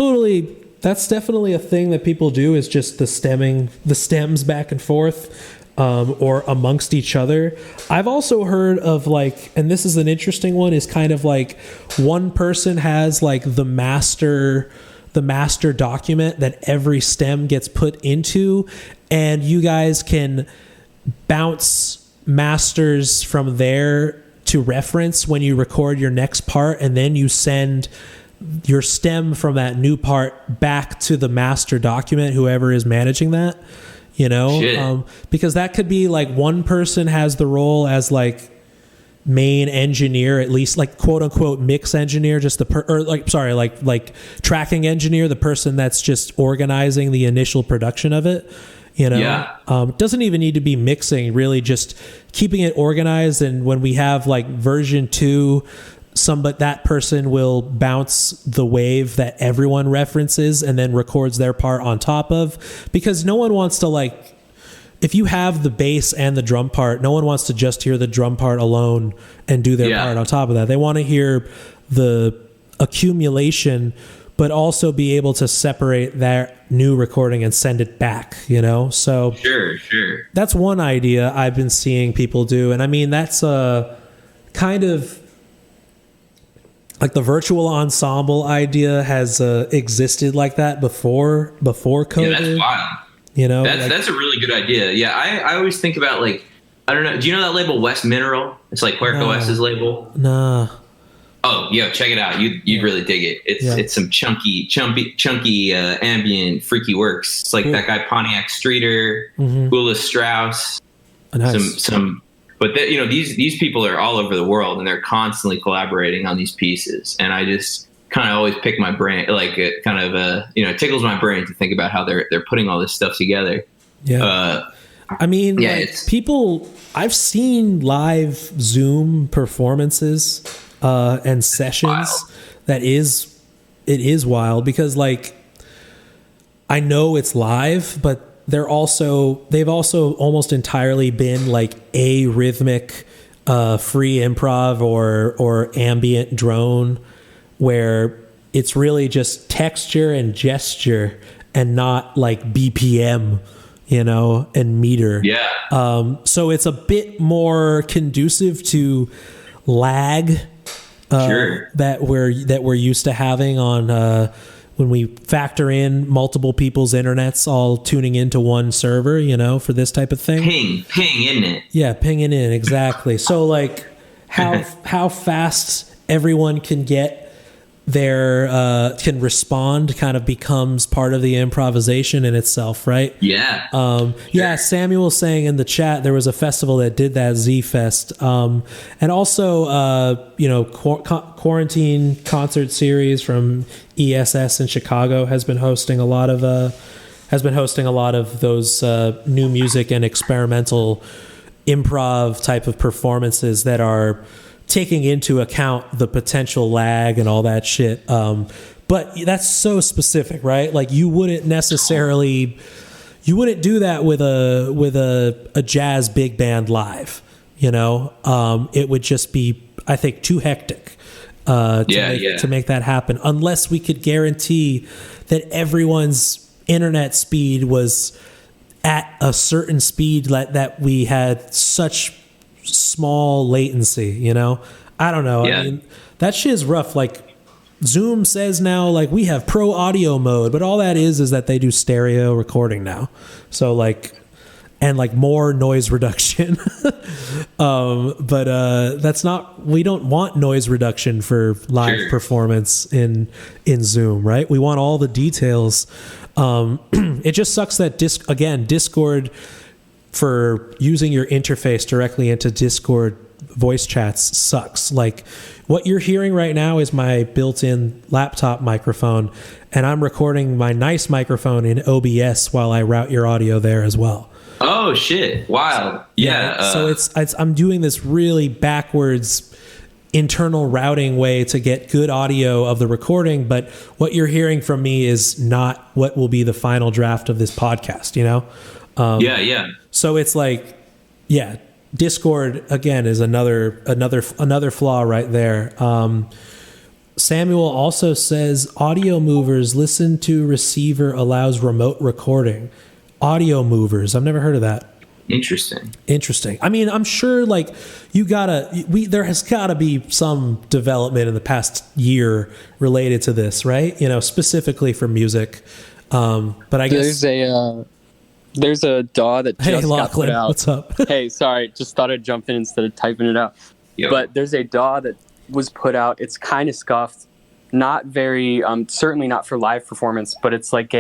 definitely a thing that people do, is just the stems back and forth, or amongst each other. I've also heard of like, and this is an interesting one, is kind of like one person has like the master document that every stem gets put into, and you guys can bounce masters from there to reference when you record your next part, and then you send your stem from that new part back to the master document, whoever is managing that, because that could be like one person has the role as like main engineer, at least like quote unquote mix engineer, just like tracking engineer, the person that's just organizing the initial production of it. Doesn't even need to be mixing, really just keeping it organized. And when we have like version 2, that person will bounce the wave that everyone references and then records their part on top of, because no one wants to like, if you have the bass and the drum part, no one wants to just hear the drum part alone and do their part on top of that. They want to hear the accumulation, but also be able to separate that new recording and send it back, So sure. That's one idea I've been seeing people do. And I mean, that's a kind of like the virtual ensemble idea has existed like that before COVID. Yeah, that's wild. That's a really good idea. Yeah, I always think about like I don't know. Do you know that label West Mineral? It's like Puerco West's label. Nah. Oh, yo, check it out. You'd really dig it. It's some chunky ambient freaky works. It's like that guy Pontiac Streeter, Hula Strauss, Nice. But these people are all over the world and they're constantly collaborating on these pieces. And I just kind of always pick my brain, like it kind of it tickles my brain to think about how they're putting all this stuff together. Yeah. I mean, people. I've seen live Zoom performances and sessions. Wild. It is wild because like I know it's live, but they've also almost entirely been like arrhythmic free improv or ambient drone where it's really just texture and gesture and not like BPM, and meter. Yeah. So it's a bit more conducive to lag that we're used to having on when we factor in multiple people's internets all tuning into one server, for this type of thing. Ping, isn't it? Yeah, pinging in, exactly. So like how fast everyone can get can respond kind of becomes part of the improvisation in itself, right? Yeah. Yeah, Samuel saying in the chat there was a festival that did that, Z-Fest. And also, Quarantine Concert Series from ESS in Chicago has been hosting a lot of those new music and experimental improv type of performances that are taking into account the potential lag and all that shit. But that's so specific, right? Like you wouldn't do that with a jazz big band live, it would just be, I think, too hectic to make that happen unless we could guarantee that everyone's internet speed was at a certain speed that we had such small latency, I don't know. Yeah. I mean, that shit is rough. Like Zoom says now, like we have pro audio mode, but all that is that they do stereo recording now. So like, and like more noise reduction. But that's not, we don't want noise reduction for live performance in Zoom, right? We want all the details. It just sucks that Discord, for using your interface directly into Discord voice chats sucks. Like what you're hearing right now is my built-in laptop microphone, and I'm recording my nice microphone in OBS while I route your audio there as well. Oh shit! Wild. Yeah. So it's I'm doing this really backwards internal routing way to get good audio of the recording, but what you're hearing from me is not what will be the final draft of this podcast. Yeah. So it's like, yeah, Discord again is another flaw right there. Samuel also says Audio Movers listen to receiver allows remote recording. Audio Movers, I've never heard of that. Interesting. I mean, I'm sure like there has gotta be some development in the past year related to this, right? specifically for music. But I guess there's a DAW that just got put out. What's up? Hey, sorry, just thought I'd jump in instead of typing it out. Yo. But there's a DAW that was put out. It's kind of scuffed, not very, certainly not for live performance, but it's like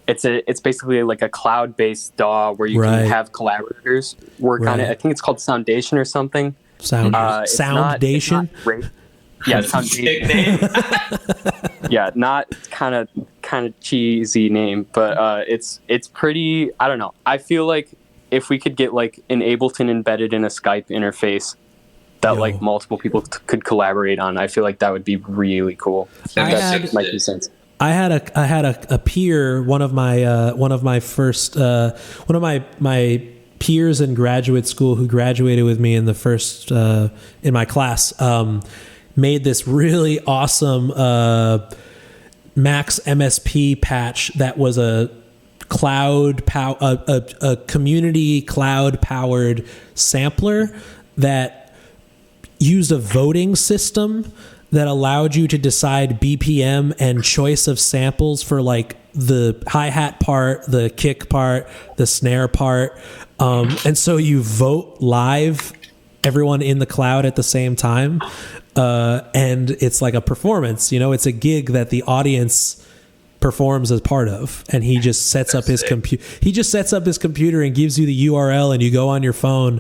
it's basically like a cloud-based DAW where you can have collaborators work on it. I think it's called Soundation or something. Soundation? Yeah, Soundation. Yeah, not kind of cheesy name, but it's pretty. I don't know. I feel like if we could get like an Ableton embedded in a Skype interface that like multiple people could collaborate on, I feel like that would be really cool. That might make sense. I had a peer, one of my peers in graduate school who graduated with me in the first in my class. Made this really awesome Max MSP patch that was a community cloud powered sampler that used a voting system that allowed you to decide BPM and choice of samples for like the hi-hat part, the kick part, the snare part, And so you vote live, everyone in the cloud at the same time. And it's like a performance, it's a gig that the audience performs as part of, and he just sets up his computer and gives you the URL, and you go on your phone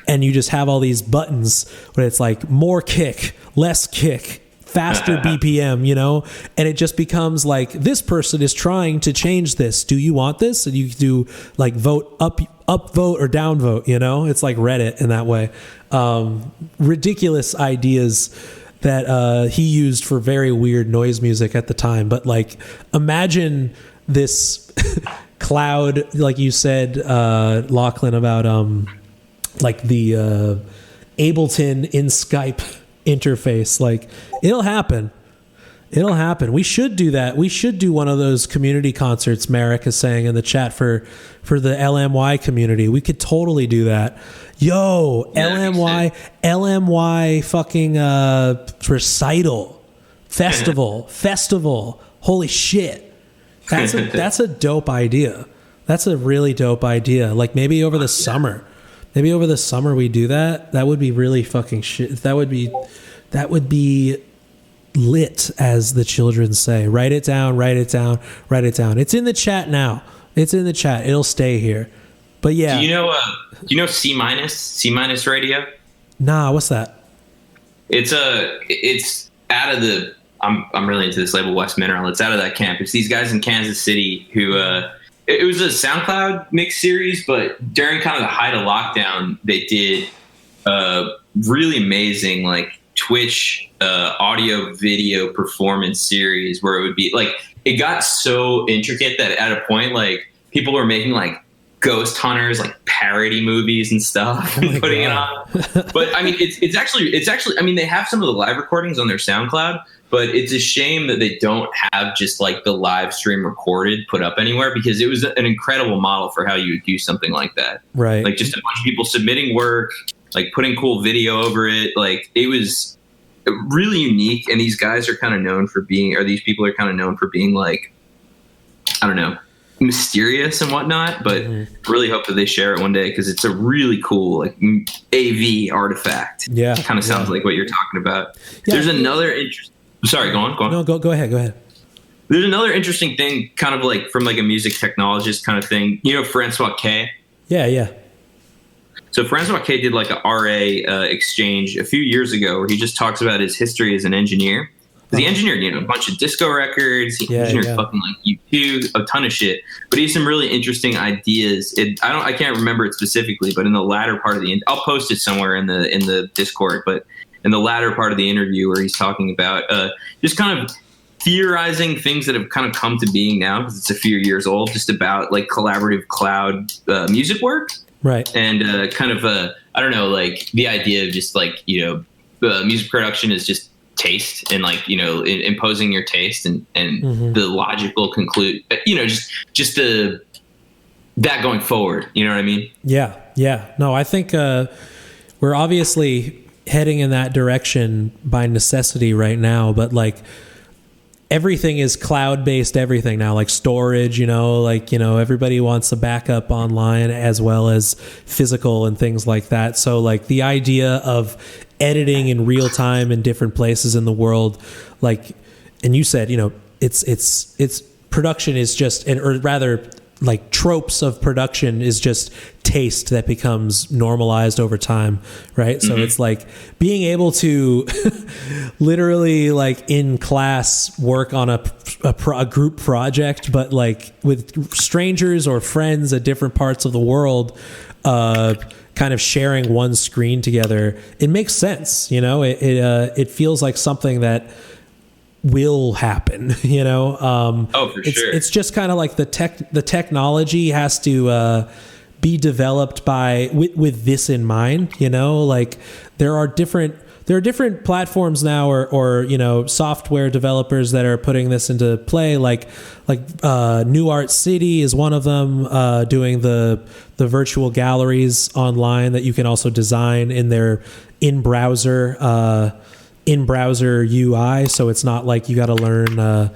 and you just have all these buttons where it's like more kick, less kick, faster BPM, and it just becomes like, this person is trying to change this. Do you want this? And you do like vote up vote or down vote, it's like Reddit in that way. Ridiculous ideas that he used for very weird noise music at the time. But like, imagine this cloud, like you said, Lachlan, about like the Ableton in Skype interface. Like, it'll happen. We should do that. We should do one of those community concerts Merrick is saying in the chat for the LMY community. We could totally do that. Yo, LMY fucking recital festival. Holy shit. That's a dope idea. That's a really dope idea. Like, maybe over the summer we do that. That would be really fucking shit. That would be lit, as the children say. Write it down. It's in the chat now. It'll stay here. But yeah. Do you know C minus radio? Nah, what's that? It's out of the, I'm really into this label, West Mineral. It's out of that camp. It's these guys in Kansas City who it was a SoundCloud mix series, but during kind of the height of lockdown, they did really amazing like Twitch audio video performance series where it would be like, it got so intricate that at a point like people were making like ghost hunters, like parody movies and stuff, and putting it on. But I mean, it's actually, I mean, they have some of the live recordings on their SoundCloud, but it's a shame that they don't have just like the live stream recorded put up anywhere, because it was an incredible model for how you would do something like that. Right. Like just a bunch of people submitting work, like putting cool video over it. Like, it was really unique. And these guys are kind of known for being, or these people are kind of known for being like, I don't know, mysterious and whatnot, but really hope that they share it one day, because it's a really cool like AV artifact. Yeah, kind of sounds like what you're talking about. Yeah. There's another interesting. Sorry, go on. No, go ahead. There's another interesting thing, kind of like from like a music technologist kind of thing. Francois K. Yeah. So Francois K did like a RA exchange a few years ago where he just talks about his history as an engineer. He engineered, a bunch of disco records. He engineered fucking like U2, a ton of shit. But he has some really interesting ideas. I can't remember it specifically, but in the latter part of I'll post it somewhere in the Discord. But in the latter part of the interview, where he's talking about just kind of theorizing things that have kind of come to being now, because it's a few years old, just about like collaborative cloud music work, right? And kind of I don't know, like the idea of just like music production is just taste, and like imposing your taste and the logical conclude just that going forward, you know what I mean? Yeah No, I think we're obviously heading in that direction by necessity right now, but like everything is cloud-based everything now, like storage, everybody wants a backup online as well as physical and things like that. So like the idea of editing in real time in different places in the world, like, and you said, it's production is just, or rather like tropes of production is just taste that becomes normalized over time, right? So it's like being able to literally like in class work on a group project, but like with strangers or friends at different parts of the world, kind of sharing one screen together. It makes sense, it feels like something that will happen, for sure. It's just kind of like the technology has to be developed with this in mind, like there are different platforms now or software developers that are putting this into play, like New Art City is one of them, doing the virtual galleries online that you can also design in their in-browser UI, so it's not like you got to learn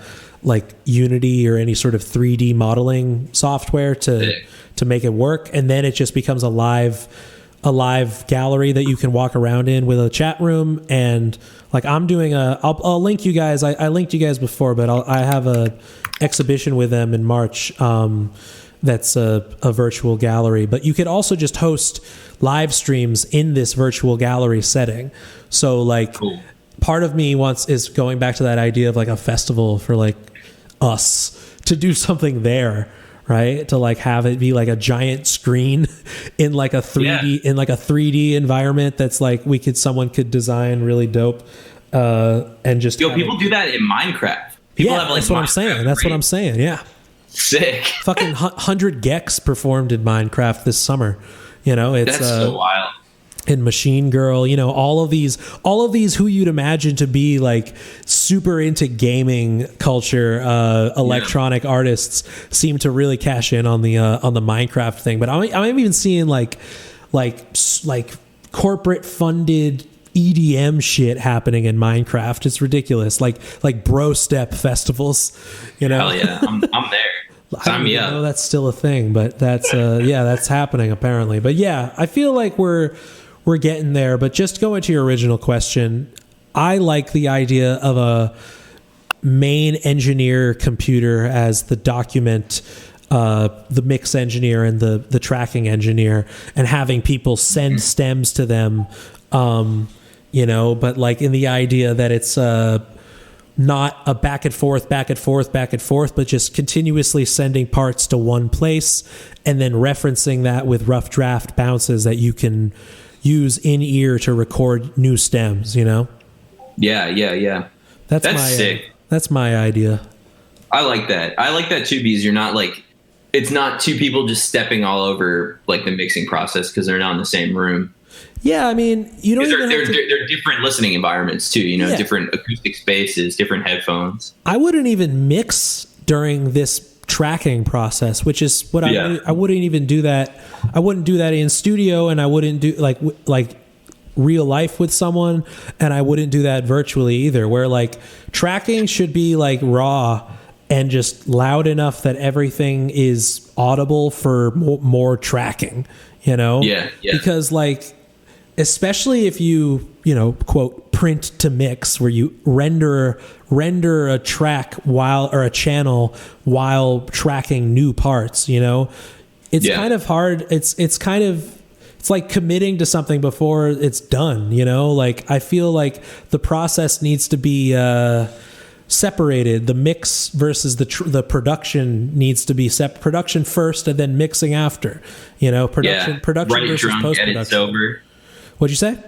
like Unity or any sort of 3D modeling software to make it work, and then it just becomes a live gallery that you can walk around in with a chat room. And like I'm doing I'll link you guys. I linked you guys before, but I have a exhibition with them in March. That's a virtual gallery, but you could also just host live streams in this virtual gallery setting. So like part of me is going back to that idea of like a festival for like us to do something there, right? To like have it be like a giant screen in like a 3D environment that's like someone could design really dope, and just people do that in Minecraft. People have like that's what I'm saying. That's what I'm saying. Yeah. Sick. Fucking 100 Gex performed in Minecraft this summer. You know, it's that's so wild. And Machine Girl, you know, all of these who you'd imagine to be like super into gaming culture, electronic artists seem to really cash in on the Minecraft thing. But I'm even seeing like corporate funded EDM shit happening in Minecraft. It's ridiculous. Like bro step festivals, you know. Hell yeah, I'm there. Sign me up. I know that's still a thing, but that's that's happening apparently. But yeah, I feel like we're getting there. But just going to your original question, I like the idea of a main engineer computer as the document, the mix engineer and the tracking engineer, and having people send stems to them. You know, but like in the idea that it's not a back and forth, but just continuously sending parts to one place and then referencing that with rough draft bounces that you can use in ear to record new stems, you know? Yeah. That's sick. That's my idea. I like that. I like that too, because you're not like, it's not two people just stepping all over like the mixing process because they're not in the same room. Yeah, I mean, you don't even they're different listening environments too, you know, different acoustic spaces, different headphones. I wouldn't even mix during this tracking process, which is what I wouldn't even do that. I wouldn't do that in studio, and I wouldn't do like real life with someone, and I wouldn't do that virtually either, where like tracking should be like raw and just loud enough that everything is audible for more tracking, you know? Yeah. Because like, especially if you know, quote, print to mix, where you render a track or a channel while tracking new parts, you know, it's kind of hard. It's like committing to something before it's done, you know? Like, I feel like the process needs to be separated. The mix versus the production needs to be production first and then mixing after, you know, production right, versus drunk, post-production. edit sober. What'd you say?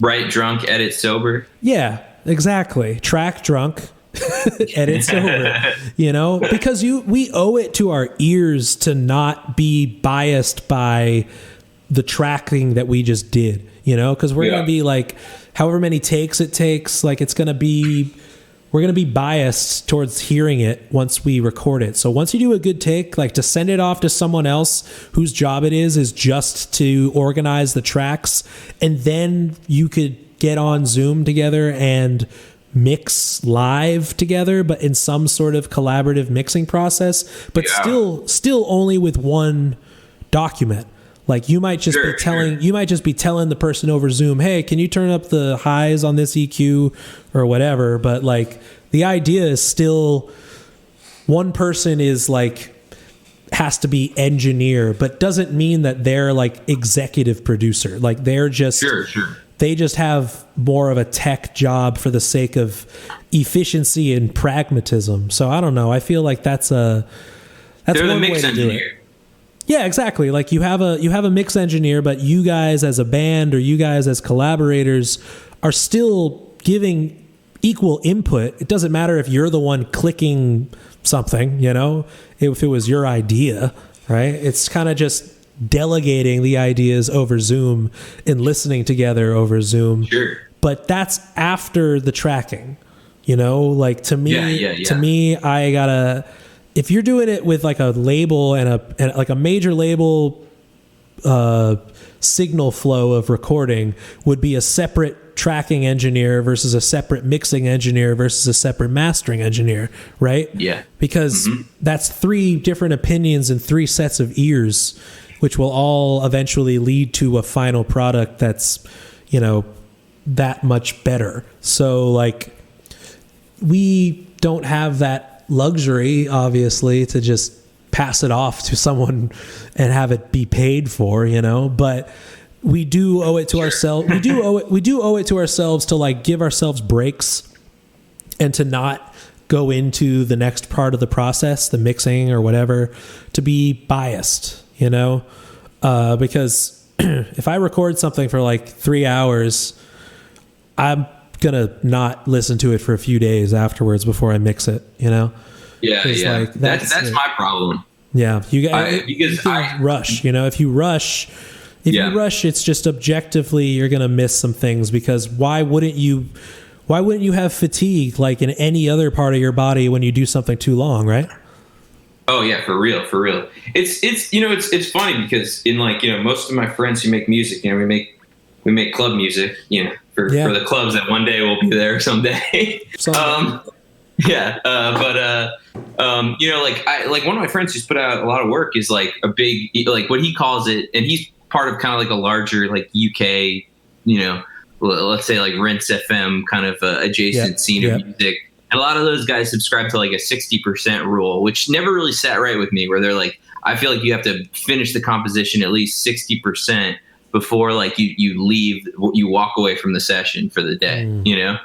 Right, drunk, edit sober. Yeah, exactly. Track drunk, edit sober. You know, because we owe it to our ears to not be biased by the tracking that we just did. You know, because we're gonna be like, however many takes it takes, like we're going to be biased towards hearing it once we record it. So once you do a good take, like to send it off to someone else whose job it is just to organize the tracks, and then you could get on Zoom together and mix live together, but in some sort of collaborative mixing process, but still only with one document. Like you might just be telling the person over Zoom, hey, can you turn up the highs on this EQ or whatever? But like the idea is still one person is like has to be engineer, but doesn't mean that they're like executive producer. Like they're just they just have more of a tech job for the sake of efficiency and pragmatism. So I don't know. I feel like that's they're the mix engineer. Yeah, exactly. Like you have a mix engineer, but you guys as a band or you guys as collaborators are still giving equal input. It doesn't matter if you're the one clicking something, you know, if it was your idea, right? It's kind of just delegating the ideas over Zoom and listening together over Zoom. Sure. But that's after the tracking, you know, like to me, I gotta, if you're doing it with like a label and like a major label signal flow of recording would be a separate separate tracking engineer versus a separate mixing engineer versus a separate mastering engineer, right? Yeah. Because that's 3 different opinions and 3 sets of ears, which will all eventually lead to a final product that's, you know, that much better. So like, we don't have that luxury, obviously, to just pass it off to someone and have it be paid for, you know, but we do owe it to ourselves. We do owe it to ourselves to like give ourselves breaks and to not go into the next part of the process, the mixing or whatever, to be biased, you know, because if I record something for like 3 hours, I'm gonna not listen to it for a few days afterwards before I mix it, you know? Yeah, yeah. Like, that's my problem. Yeah, you guys rush. You know, if you rush, it's just objectively you're gonna miss some things, because why wouldn't you have fatigue like in any other part of your body when you do something too long, right? Oh yeah, for real. It's you know, it's funny because in like, you know, most of my friends who make music, you know, we make club music, you know, for the clubs that one day will be there someday. You know, like one of my friends who's put out a lot of work is like a big, like what he calls it, and he's part of kind of like a larger like UK, you know, let's say like Rinse FM kind of adjacent scene of music. And a lot of those guys subscribe to like a 60% rule, which never really sat right with me, where they're like, I feel like you have to finish the composition at least 60% before like you leave, you walk away from the session for the day, you know?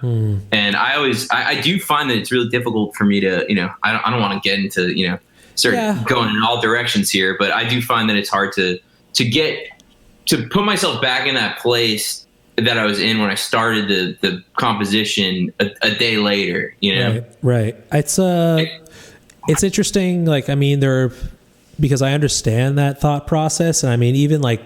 And I do find that it's really difficult for me to, you know, I don't want to get into, you know, start going in all directions here, but I do find that it's hard to put myself back in that place that I was in when I started the composition a day later, you know? Right. It's interesting. Like, I mean, because I understand that thought process. And I mean, even like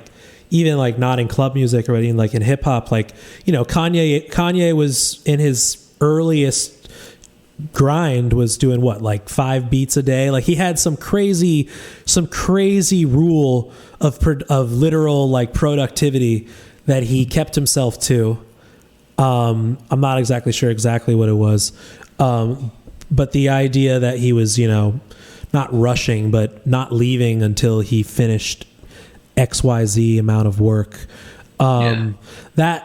not in club music or anything, like in hip hop, like, you know, Kanye was in his earliest grind was doing what, like 5 beats a day. Like he had some crazy rule of literal like productivity that he kept himself to. I'm not exactly sure what it was. But the idea that he was, you know, not rushing, but not leaving until he finished XYZ amount of work. That,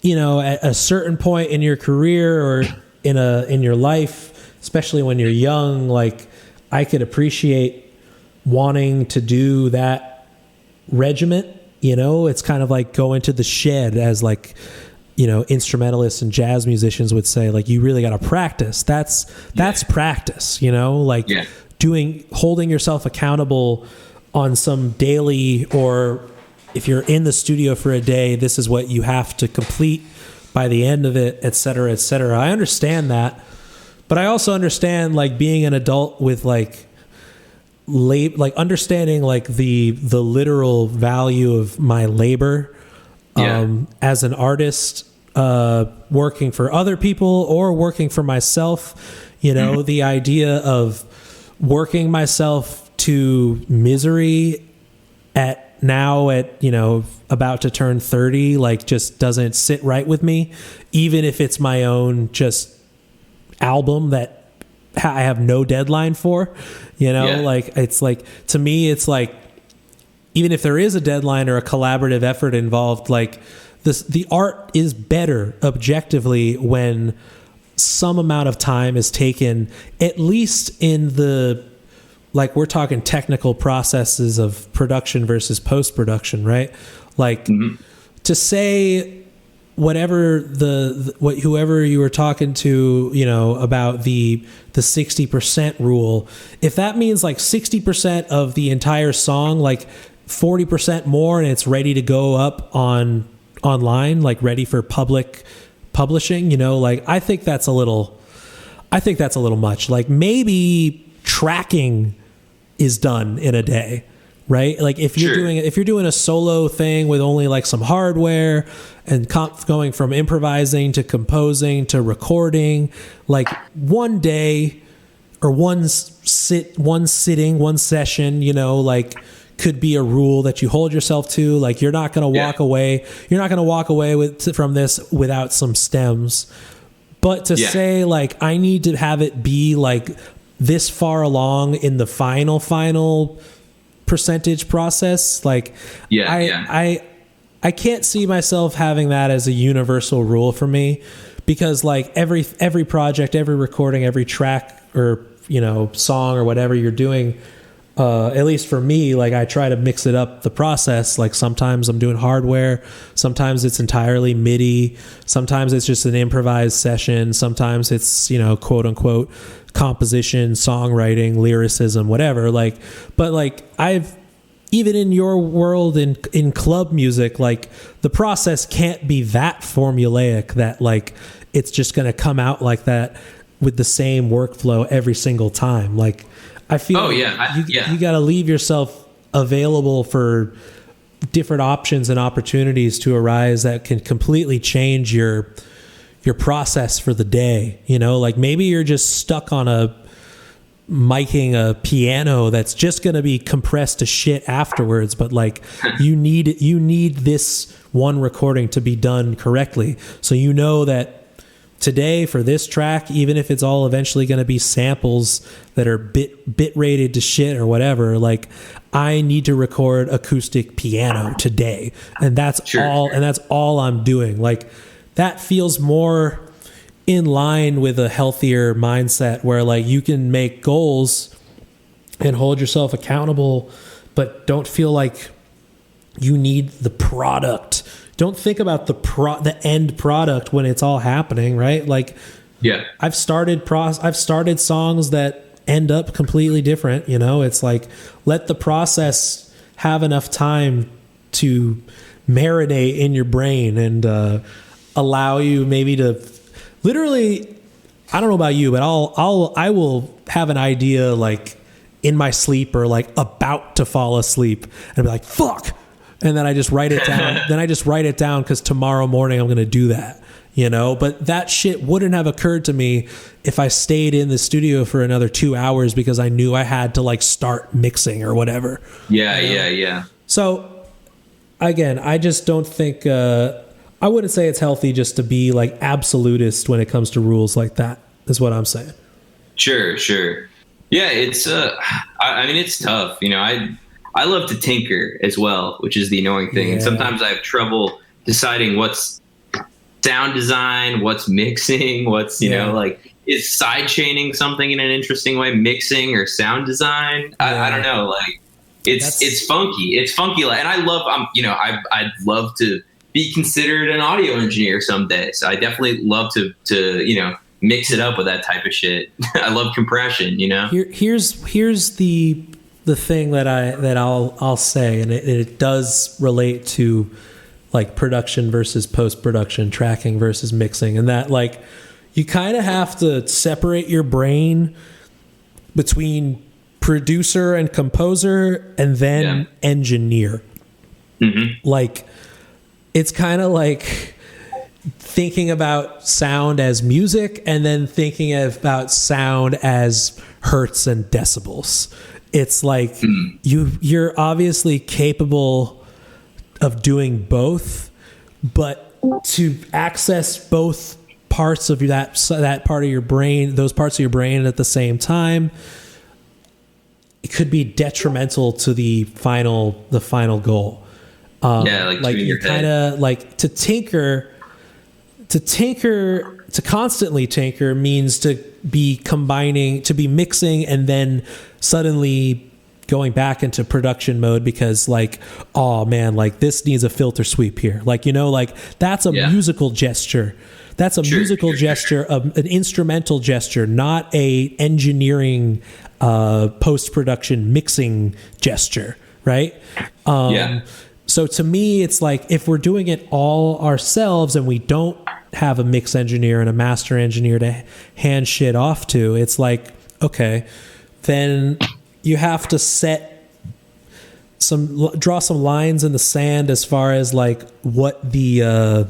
you know, at a certain point in your career or in your life, especially when you're young, like I could appreciate wanting to do that regiment. You know, it's kind of like going to the shed, as like, you know, instrumentalists and jazz musicians would say, like, you really got to practice. That's practice, you know, like holding yourself accountable on some daily, or if you're in the studio for a day, this is what you have to complete by the end of it, et cetera, et cetera. I understand that, but I also understand like being an adult with like understanding like the literal value of my labor as an artist, working for other people or working for myself. You know, the idea of working myself to misery at, you know, about to turn 30, like just doesn't sit right with me, even if it's my own just album that I have no deadline for, you know, like it's like, to me, it's like, even if there is a deadline or a collaborative effort involved, like the art is better objectively when some amount of time is taken, at least in the, like, we're talking technical processes of production versus post-production, right? Like to say whatever whoever you were talking to, you know, about the 60% rule, if that means like 60% of the entire song, like 40% more, and it's ready to go up online, like ready for public publishing, you know, like I think that's a little much. Like maybe tracking is done in a day, right? Like if you're doing a solo thing with only like some hardware and going from improvising to composing to recording, like one day or one session, you know, like could be a rule that you hold yourself to. Like, you're not going to walk away. You're not going to walk away from this without some stems. But to say, like, I need to have it be like this far along in the final percentage process, like, I can't see myself having that as a universal rule for me, because like every project, every recording, every track, or song or whatever you're doing, at least for me, like, I try to mix it up the process. Like, sometimes I'm doing hardware, sometimes it's entirely MIDI, sometimes it's just an improvised session, sometimes it's quote unquote composition, songwriting, lyricism, whatever. Like, but like, I've, even in your world, in club music, like, the process can't be that formulaic that like it's just going to come out like that with the same workflow every single time. Like, I feel you got to leave yourself available for different options and opportunities to arise that can completely change your process for the day. Like, maybe you're just stuck on miking a piano that's just going to be compressed to shit afterwards, but like, you need this one recording to be done correctly. So that today, for this track, even if it's all eventually going to be samples that are bit rated to shit or whatever, like, I need to record acoustic piano today, and that's and that's all I'm doing. Like, that feels more in line with a healthier mindset, where like, you can make goals and hold yourself accountable, but don't feel like you need the product. Don't think about the end product when it's all happening, right? Like, I've started songs that end up completely different. It's like, let the process have enough time to marinate in your brain and allow you maybe to literally, I don't know about you, but I will have an idea like in my sleep, or like about to fall asleep, and be like, fuck. And then I just write it down. Because tomorrow morning I'm going to do that, but that shit wouldn't have occurred to me if I stayed in the studio for another 2 hours, because I knew I had to like start mixing or whatever. Yeah. So again, I just don't think, I wouldn't say it's healthy just to be like absolutist when it comes to rules like that, is what I'm saying. Sure. Yeah, it's I mean, it's tough. I love to tinker as well, which is the annoying thing. And sometimes I have trouble deciding what's sound design, what's mixing, what's, like, is side chaining something in an interesting way, mixing or sound design? I don't know. Like, it's funky. It's funky. And I love, I'd love to be considered an audio engineer someday. So I definitely love to mix it up with that type of shit. I love compression, Here's the thing that I'll say, and it does relate to like production versus post-production, tracking versus mixing, and that like, you kind of have to separate your brain between producer and composer, and then engineer. Mm-hmm. Like, it's kind of like thinking about sound as music, and then thinking about sound as hertz and decibels. It's like, you're obviously capable of doing both, but to access both parts of that part of your brain, those parts of your brain at the same time, it could be detrimental to the final goal. Like you kind of like to constantly tinker means to be mixing and then suddenly going back into production mode, because like, oh man, like, this needs a filter sweep here. Like, like, that's a musical gesture. That's a musical gesture, an instrumental gesture, not a engineering post-production mixing gesture, right? So to me, it's like, if we're doing it all ourselves and we don't have a mix engineer and a master engineer to hand shit off to, it's like, okay, then you have to draw some lines in the sand as far as like what the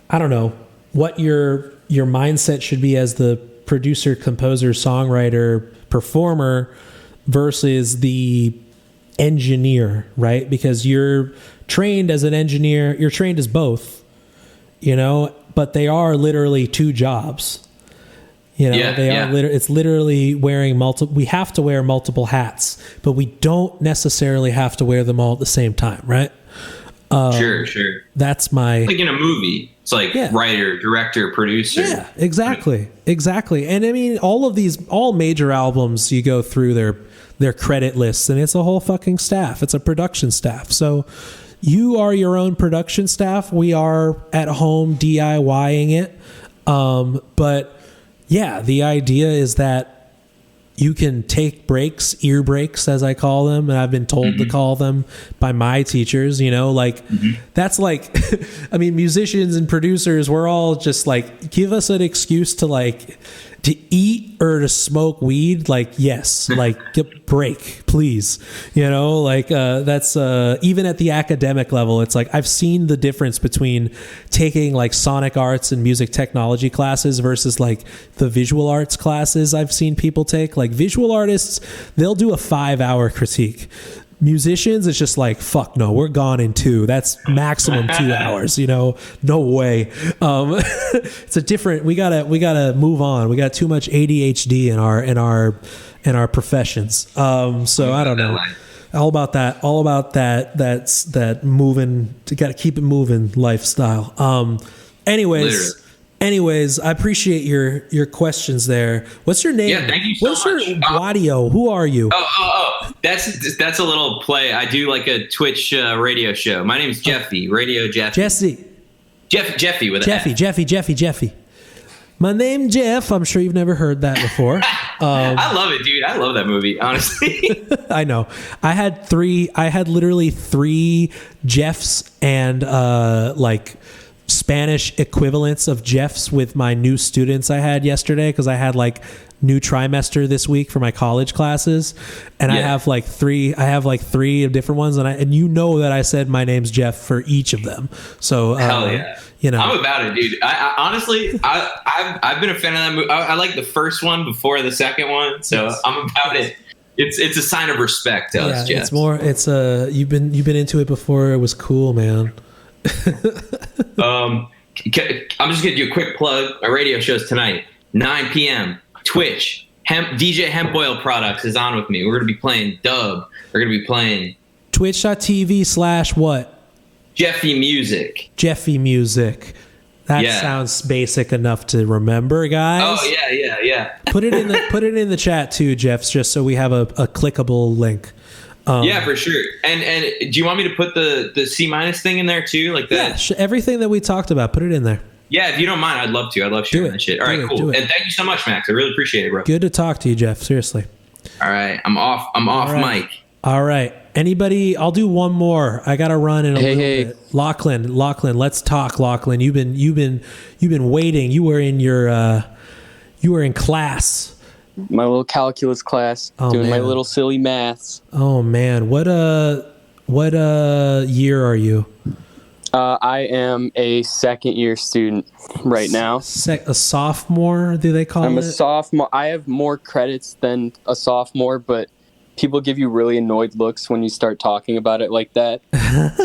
I don't know, what your mindset should be as the producer, composer, songwriter, performer, versus the engineer, right? Because you're trained as an engineer, you're trained as both, but they are literally two jobs. It's literally wearing we have to wear multiple hats, but we don't necessarily have to wear them all at the same time, right? Sure. That's like in a movie. It's like writer, director, producer. Yeah, exactly. And I mean, all major albums, you go through their credit lists, and it's a whole fucking staff. It's a production staff. So you are your own production staff. We are at home DIYing it. But yeah, the idea is that you can take breaks, ear breaks, as I call them, and I've been told to call them by my teachers, that's like, I mean, musicians and producers, we're all just like, give us an excuse to eat or to smoke weed. Like, yes, like get break, please. That's even at the academic level, it's like, I've seen the difference between taking like sonic arts and music technology classes versus like the visual arts classes I've seen people take. Like visual artists, they'll do a 5-hour critique. Musicians, it's just like, fuck no, we're gone in 2. That's maximum 2 hours, no way. It's a different, we gotta move on. We got too much ADHD in our professions. So I don't know. All about that's that moving, you gotta keep it moving lifestyle. Anyways, I appreciate your questions there. What's your name? Yeah, thank you so much. What's your audio? Who are you? That's a little play. I do like a Twitch radio show. My name's Jeffy, Radio Jeffy. Jeffy with an F. Jeffy. My name Jeff. I'm sure you've never heard that before. I love it, dude. I love that movie, honestly. I know. I had literally 3 Jeffs and like Spanish equivalents of Jeffs with my new students I had yesterday, because I had like new trimester this week for my college classes, and I have like 3 of different ones, and that I said my name's Jeff for each of them. So hell yeah. I'm about it, dude. I honestly I've been a fan of that movie. I like the first one before the second one, so yes. I'm about it. It's a sign of respect to us, Jeff. You've been into it before it was cool, man. I'm just gonna do a quick plug. My radio show's tonight, 9 p.m. Twitch. DJ Hemp Oil Products is on with me. We're gonna be playing dub. We're gonna be playing twitch.tv/what? Jeffy Music. That sounds basic enough to remember, guys. Oh yeah. Put it in the chat too, Jeff, just so we have a clickable link. Yeah, for sure. And do you want me to put the C- thing in there too? Like that? Yeah, everything that we talked about, put it in there. Yeah, if you don't mind, I'd love to. I love sharing that shit. All right, cool. And thank you so much, Max. I really appreciate it, bro. Good to talk to you, Jeff. Seriously. All right, I'm off mic. All right. Anybody? I'll do one more. I gotta run in a little bit. Lachlan, let's talk. Lachlan, you've been waiting. You were in class. My little calculus class, doing my little silly maths. Oh man, what year are you? I am a second-year student right now. A sophomore? Do they call it? I'm a sophomore. I have more credits than a sophomore, but people give you really annoyed looks when you start talking about it like that.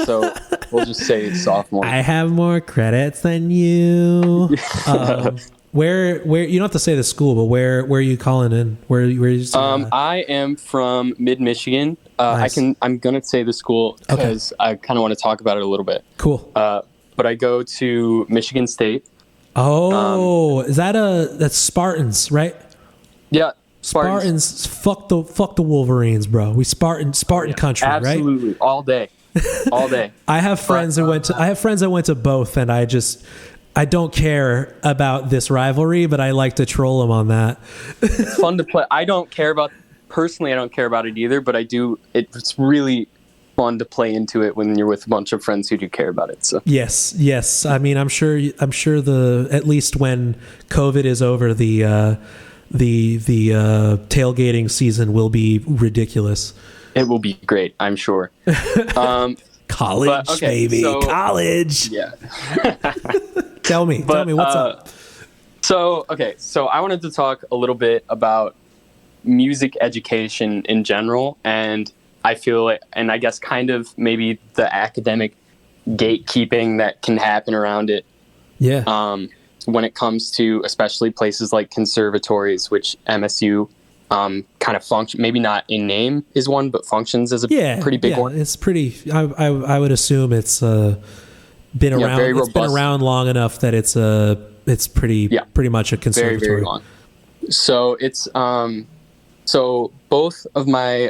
So we'll just say it's sophomore. I have more credits than you. Where you don't have to say the school, but where are you calling in? Where you? I am from Mid-Michigan. Nice. I'm gonna say the school because I kind of want to talk about it a little bit. Cool. But I go to Michigan State. Oh, is that's Spartans, right? Yeah, Spartans. Fuck the Wolverines, bro. We Spartan country, absolutely, right? Absolutely, all day. I have friends that went to both, and I don't care about this rivalry, but I like to troll them on that. It's fun to play. I don't care about it either, but I do. It's really fun to play into it when you're with a bunch of friends who do care about it. So yes. I mean, I'm sure at least when COVID is over, the tailgating season will be ridiculous. It will be great, I'm sure. College, baby. College. Yeah. Tell me what's up. So I wanted to talk a little bit about music education in general, and I feel like, and I guess kind of maybe the academic gatekeeping that can happen around it. Yeah. When it comes to especially places like conservatories, which MSU kind of function, maybe not in name is one, but functions as a pretty big one. It's pretty. I would assume it's been around. Very it's been robust. around long enough that it's pretty much a conservatory. Very, very long. So it's so both of my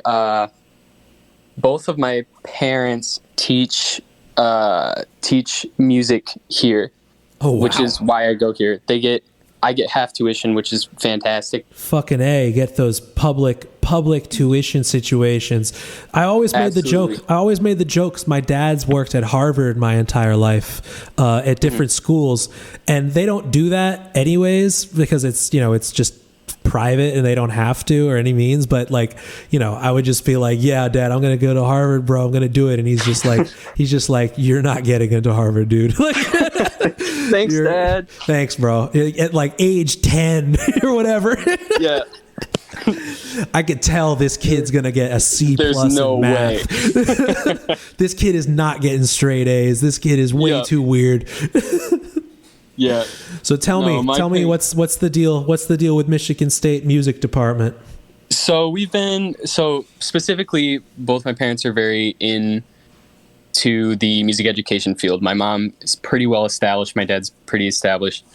parents teach music here. Oh, wow. Which is why I go here. I get half tuition, which is fantastic. Fucking A, get those public tuition situations. I always made the joke 'cause my dad's worked at Harvard my entire life at different schools, and they don't do that anyways because it's just private and they don't have to or any means, but like, I would just be like, yeah, Dad, I'm gonna go to Harvard, bro, I'm gonna do it. And he's just like you're not getting into Harvard, dude. Like, thanks, Dad. Thanks, bro. At like age 10 or whatever. Yeah. I could tell this kid's gonna get a C+ There's no in math. way. This kid is not getting straight A's. This kid is way too weird. Yeah. So tell me what's the deal? What's the deal with Michigan State Music Department? So specifically both my parents are very into the music education field. My mom is pretty well established. My dad's pretty established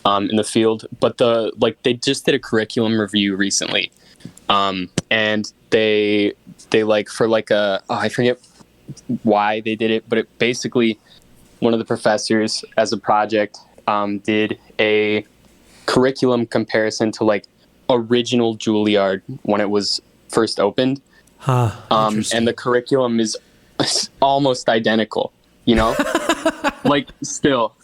in the field, but they just did a curriculum review recently. And they I forget why they did it, but it basically, one of the professors as a project did a curriculum comparison to like original Juilliard when it was first opened. And the curriculum is almost identical, like still,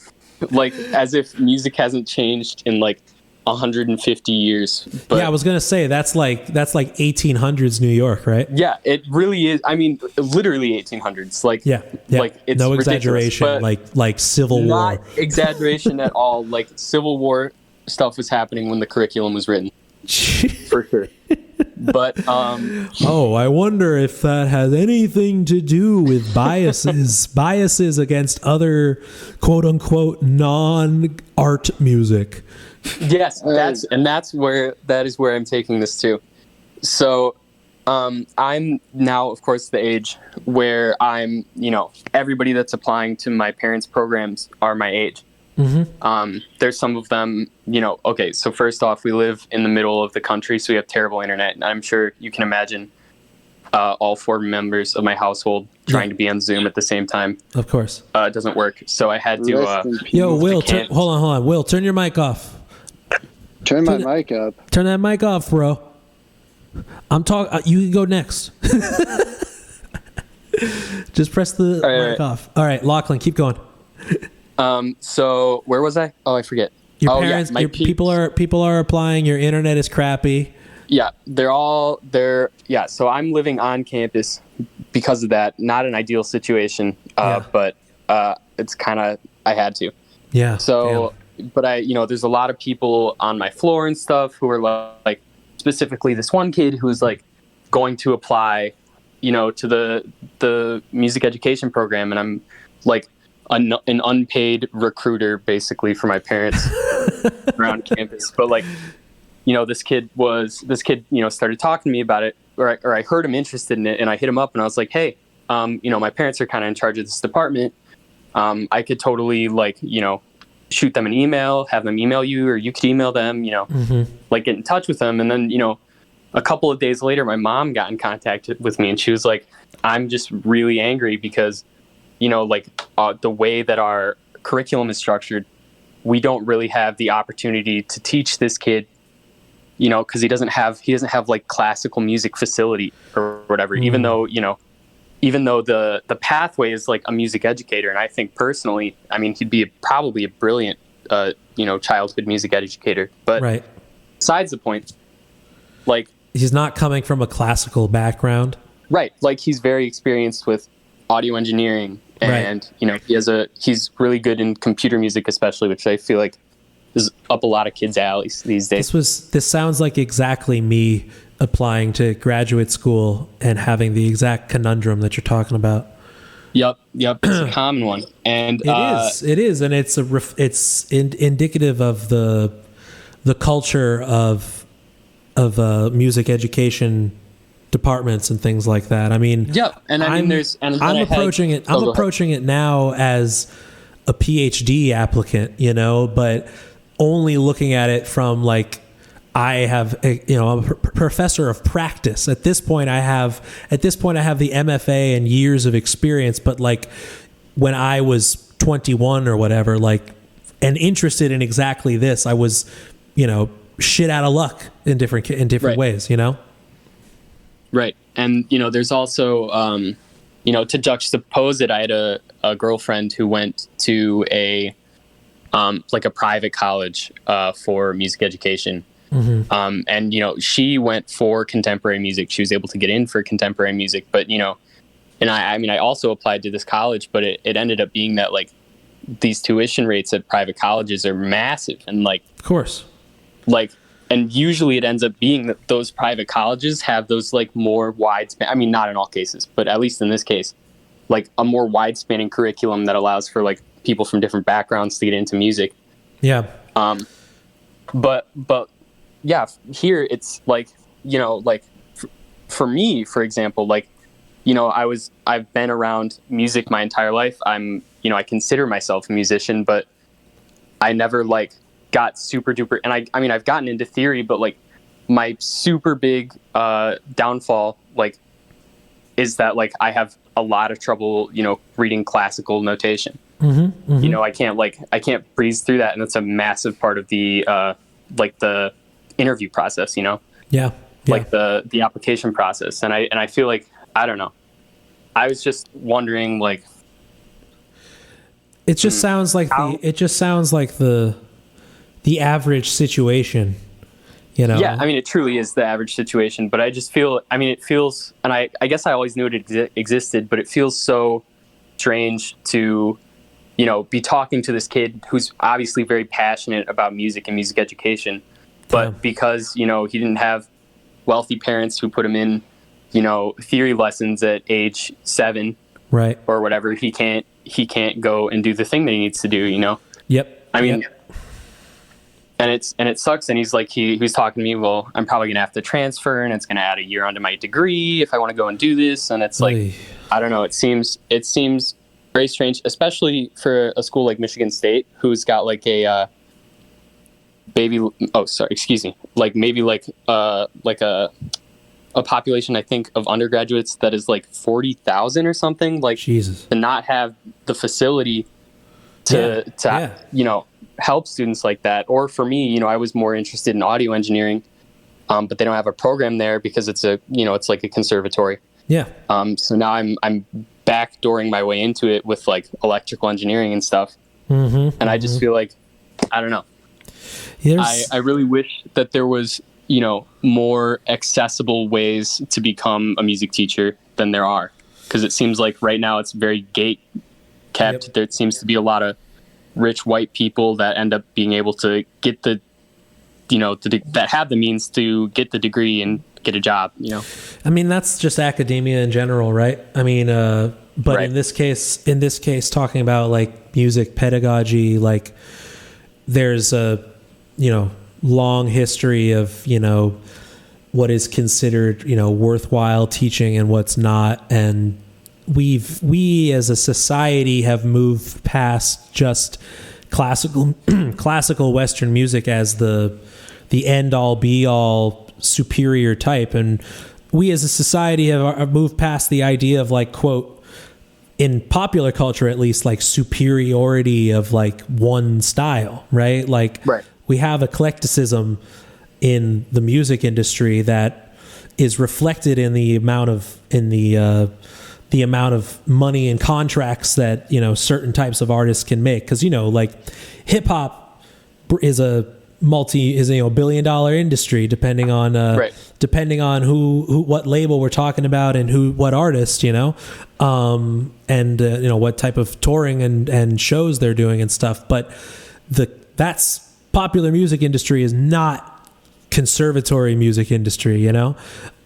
like as if music hasn't changed in like 150 years. But yeah, I was gonna say that's like 1800s New York, right? Yeah, it really is. I mean, literally 1800s. Like, yeah. Like it's no ridiculous, exaggeration. Like Civil War. Not exaggeration at all. Like Civil War stuff was happening when the curriculum was written, for sure. But I wonder if that has anything to do with biases against other quote unquote non-art music. Yes, that is where I'm taking this to. So, I'm now, of course, the age where I'm, everybody that's applying to my parents' programs are my age. Mm-hmm. There's some of them, okay, so first off, we live in the middle of the country, so we have terrible internet. And I'm sure you can imagine all 4 members of my household trying to be on Zoom at the same time. Of course. It doesn't work. So I had to... Yo, Will, hold on. Will, turn your mic off. Turn my mic up. Turn that mic off, bro. I'm talking. You can go next. Just press the mic off. All right, Lachlan, keep going. So where was I? Oh, I forget. Your parents, people are applying. Your internet is crappy. Yeah, yeah. So I'm living on campus because of that. Not an ideal situation, but it's kind of, I had to. Yeah. So. Damn. But there's a lot of people on my floor and stuff who are like, specifically this one kid who's like going to apply, to the music education program. And I'm like an unpaid recruiter basically for my parents around campus. But like, this kid, started talking to me about it, or I heard him interested in it, and I hit him up and I was like, hey, my parents are kind of in charge of this department. I could totally shoot them an email, have them email you, or you could email them, like get in touch with them. And then, a couple of days later, my mom got in contact with me and she was like, I'm just really angry because, the way that our curriculum is structured, we don't really have the opportunity to teach this kid, cause he doesn't have like classical music facility or whatever, even though the pathway is like a music educator. And I think personally, I mean, he'd be probably a brilliant, childhood music educator, but right. Besides the point, like he's not coming from a classical background. Right. Like he's very experienced with audio engineering and, he's really good in computer music, especially, which I feel like is up a lot of kids' alleys these days. This sounds like exactly me applying to graduate school and having the exact conundrum that you're talking about. Yep, it's a common one, and it is, and it's indicative of the culture of music education departments and things like that. I mean, and I'm approaching it now as a PhD applicant, but only looking at it from like, I have I'm a professor of practice. At this point I have the MFA and years of experience, but like when I was 21 or whatever, like, and interested in exactly this, I was, shit out of luck in different ways, Right. And, there's also, to juxtapose it, I had a girlfriend who went to a private college for music education. Mm-hmm. And, she went for contemporary music. She was able to get in for contemporary music. But, and I also applied to this college, but it ended up being that, like, these tuition rates at private colleges are massive. And, like, of course, like, and usually it ends up being that those private colleges have those, like, more widespan, I mean, not in all cases, but at least in this case, like, a more wide-spanning curriculum that allows for, like, people from different backgrounds to get into music. Yeah. But yeah, here it's like, for me, for example, like, I've been around music my entire life. I consider myself a musician, but I never, like, got super duper. And I've gotten into theory, but, like, my super big downfall, like, is that, like, I have a lot of trouble, reading classical notation. Mm-hmm, mm-hmm. I can't breeze through that. And that's a massive part of the, the interview process, Yeah. Like the application process. And I feel like, I don't know. I was just wondering, like, it just sounds like the average situation, Yeah, I mean, it truly is the average situation, but I just feel, it feels, and I guess I always knew it existed, but it feels so strange to, be talking to this kid who's obviously very passionate about music and music education, but because, he didn't have wealthy parents who put him in, theory lessons at age 7, right, or whatever, he can't go and do the thing that he needs to do, Yep. I mean, and it sucks. And he's like, he was talking to me, well, I'm probably gonna have to transfer, and it's gonna add a year onto my degree if I want to go and do this. And it's like, I don't know. It seems very strange, especially for a school like Michigan State, who's got like a a population, I think, of undergraduates that is like 40,000 or something. Like, Jesus, to not have the facility to help students like that. Or for me, I was more interested in audio engineering, but they don't have a program there because it's it's like a conservatory. Yeah. So now I'm backdooring my way into it with like electrical engineering and stuff. Mm-hmm, and I just feel like, I don't know. I really wish that there was, more accessible ways to become a music teacher than there are. Because it seems like right now it's very gate kept. Yep. There seems to be a lot of rich white people that end up being able to get the, that have the means to get the degree and get a job, I mean, that's just academia in general, right? I mean, but right. in this case, talking about like music pedagogy, like there's a, long history of, what is considered, worthwhile teaching and what's not. And we as a society have moved past just classical Western music as the end all be all superior type. And we as a society have moved past the idea of like, quote, in popular culture, at least, like superiority of like one style, right? Like, right. We have eclecticism in the music industry that is reflected in the amount of money and contracts that certain types of artists can make, because like hip hop is a $billion industry depending on right. depending on who what label we're talking about and what artist and what type of touring and shows they're doing and stuff. But that's popular music industry is not conservatory music industry, you know?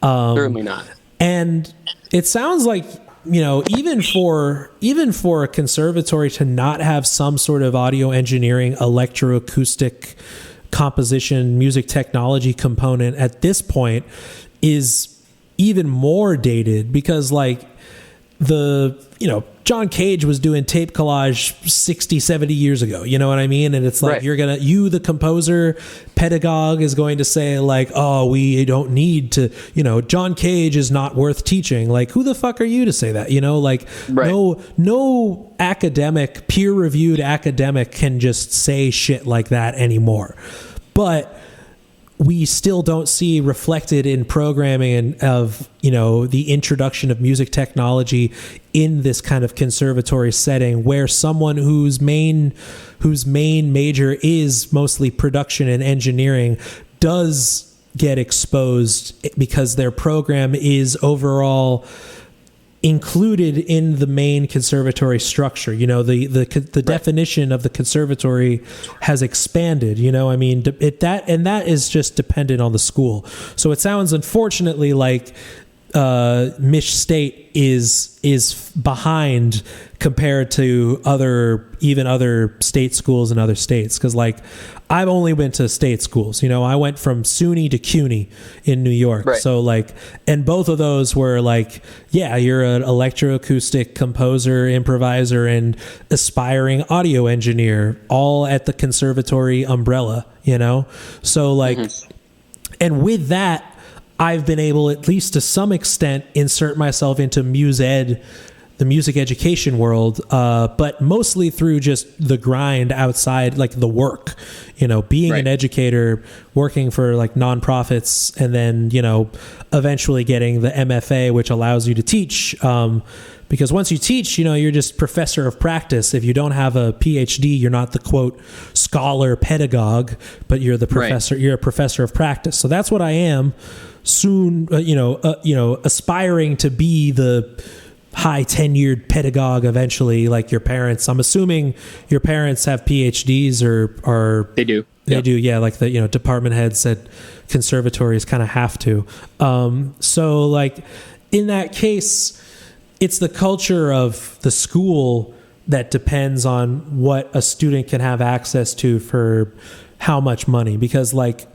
Certainly not. And it sounds like, you know, even for a conservatory to not have some sort of audio engineering, electroacoustic composition, music technology component at this point is even more dated, because like John Cage was doing tape collage 60, 70 years ago, you know what I mean? And it's like, right. the composer, pedagogue is going to say like, oh, we don't need to, John Cage is not worth teaching. Like, who the fuck are you to say that? Like right. no academic, peer-reviewed academic can just say shit like that anymore. But we still don't see reflected in programming of, the introduction of music technology in this kind of conservatory setting, where someone whose main major is mostly production and engineering does get exposed, because their program is overall included in the main conservatory structure. The definition of the conservatory has expanded, I mean, that is just dependent on the school. So it sounds, unfortunately, like Mich State is behind compared to other state schools in other states, because like I've only been to state schools. I went from SUNY to CUNY in New York. Right. So like, and both of those were like, yeah, you're an electroacoustic composer, improviser, and aspiring audio engineer, all at the conservatory umbrella, So like, and with that, I've been able, at least to some extent, insert myself into the music education world, but mostly through just the grind outside, like the work, being an educator, working for like nonprofits, and then, eventually getting the MFA, which allows you to teach. Because once you teach, you're just professor of practice. If you don't have a PhD, you're not the quote scholar pedagogue, but you're the professor. Right. You're a professor of practice. So that's what I am. Soon, aspiring to be the high tenured pedagogue eventually, like your parents. I'm assuming your parents have PhDs or they do. They do, yeah. Like the department heads at conservatories kind of have to. So like in that case, it's the culture of the school that depends on what a student can have access to for how much money, because like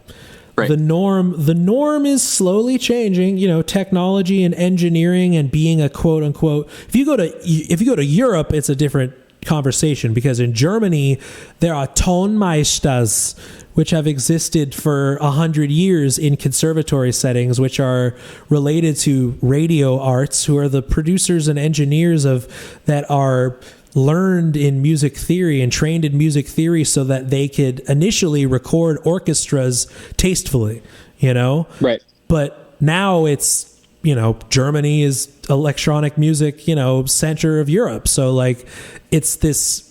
the norm is slowly changing, technology and engineering and being a quote unquote, if you go to Europe, it's a different conversation, because in Germany there are Tonmeisters, which have existed for 100 years in conservatory settings, which are related to radio arts, who are the producers and engineers that are learned in music theory and trained in music theory so that they could initially record orchestras tastefully, Right. But now it's, Germany is electronic music, center of Europe. So like it's this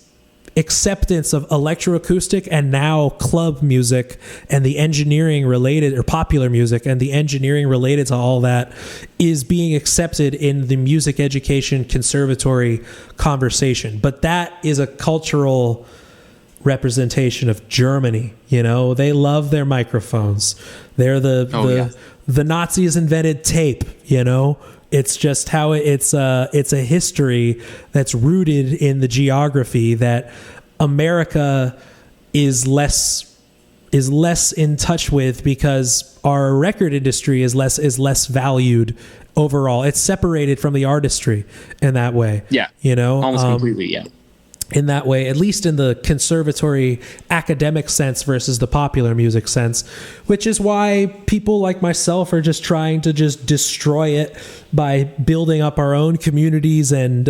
acceptance of electroacoustic and now club music and the engineering related, or popular music and the engineering related to all that, is being accepted in the music education conservatory conversation. But that is a cultural representation of Germany. They love their microphones. They're the Nazis invented tape. It's just how it's a history that's rooted in the geography that America is less in touch with, because our record industry is less valued overall. It's separated from the artistry in that way. Yeah. Almost completely. Yeah. In that way, at least in the conservatory academic sense versus the popular music sense, which is why people like myself are just trying to just destroy it by building up our own communities and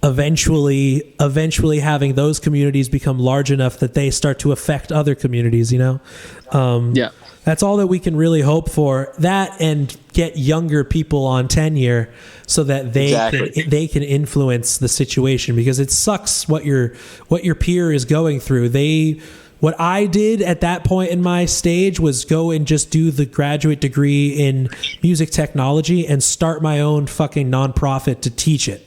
eventually having those communities become large enough that they start to affect other communities, Yeah. That's all that we can really hope for. That, and get younger people on tenure so that they can influence the situation, because it sucks what your peer is going through. What I did at that point in my stage was go and just do the graduate degree in music technology and start my own fucking nonprofit to teach it.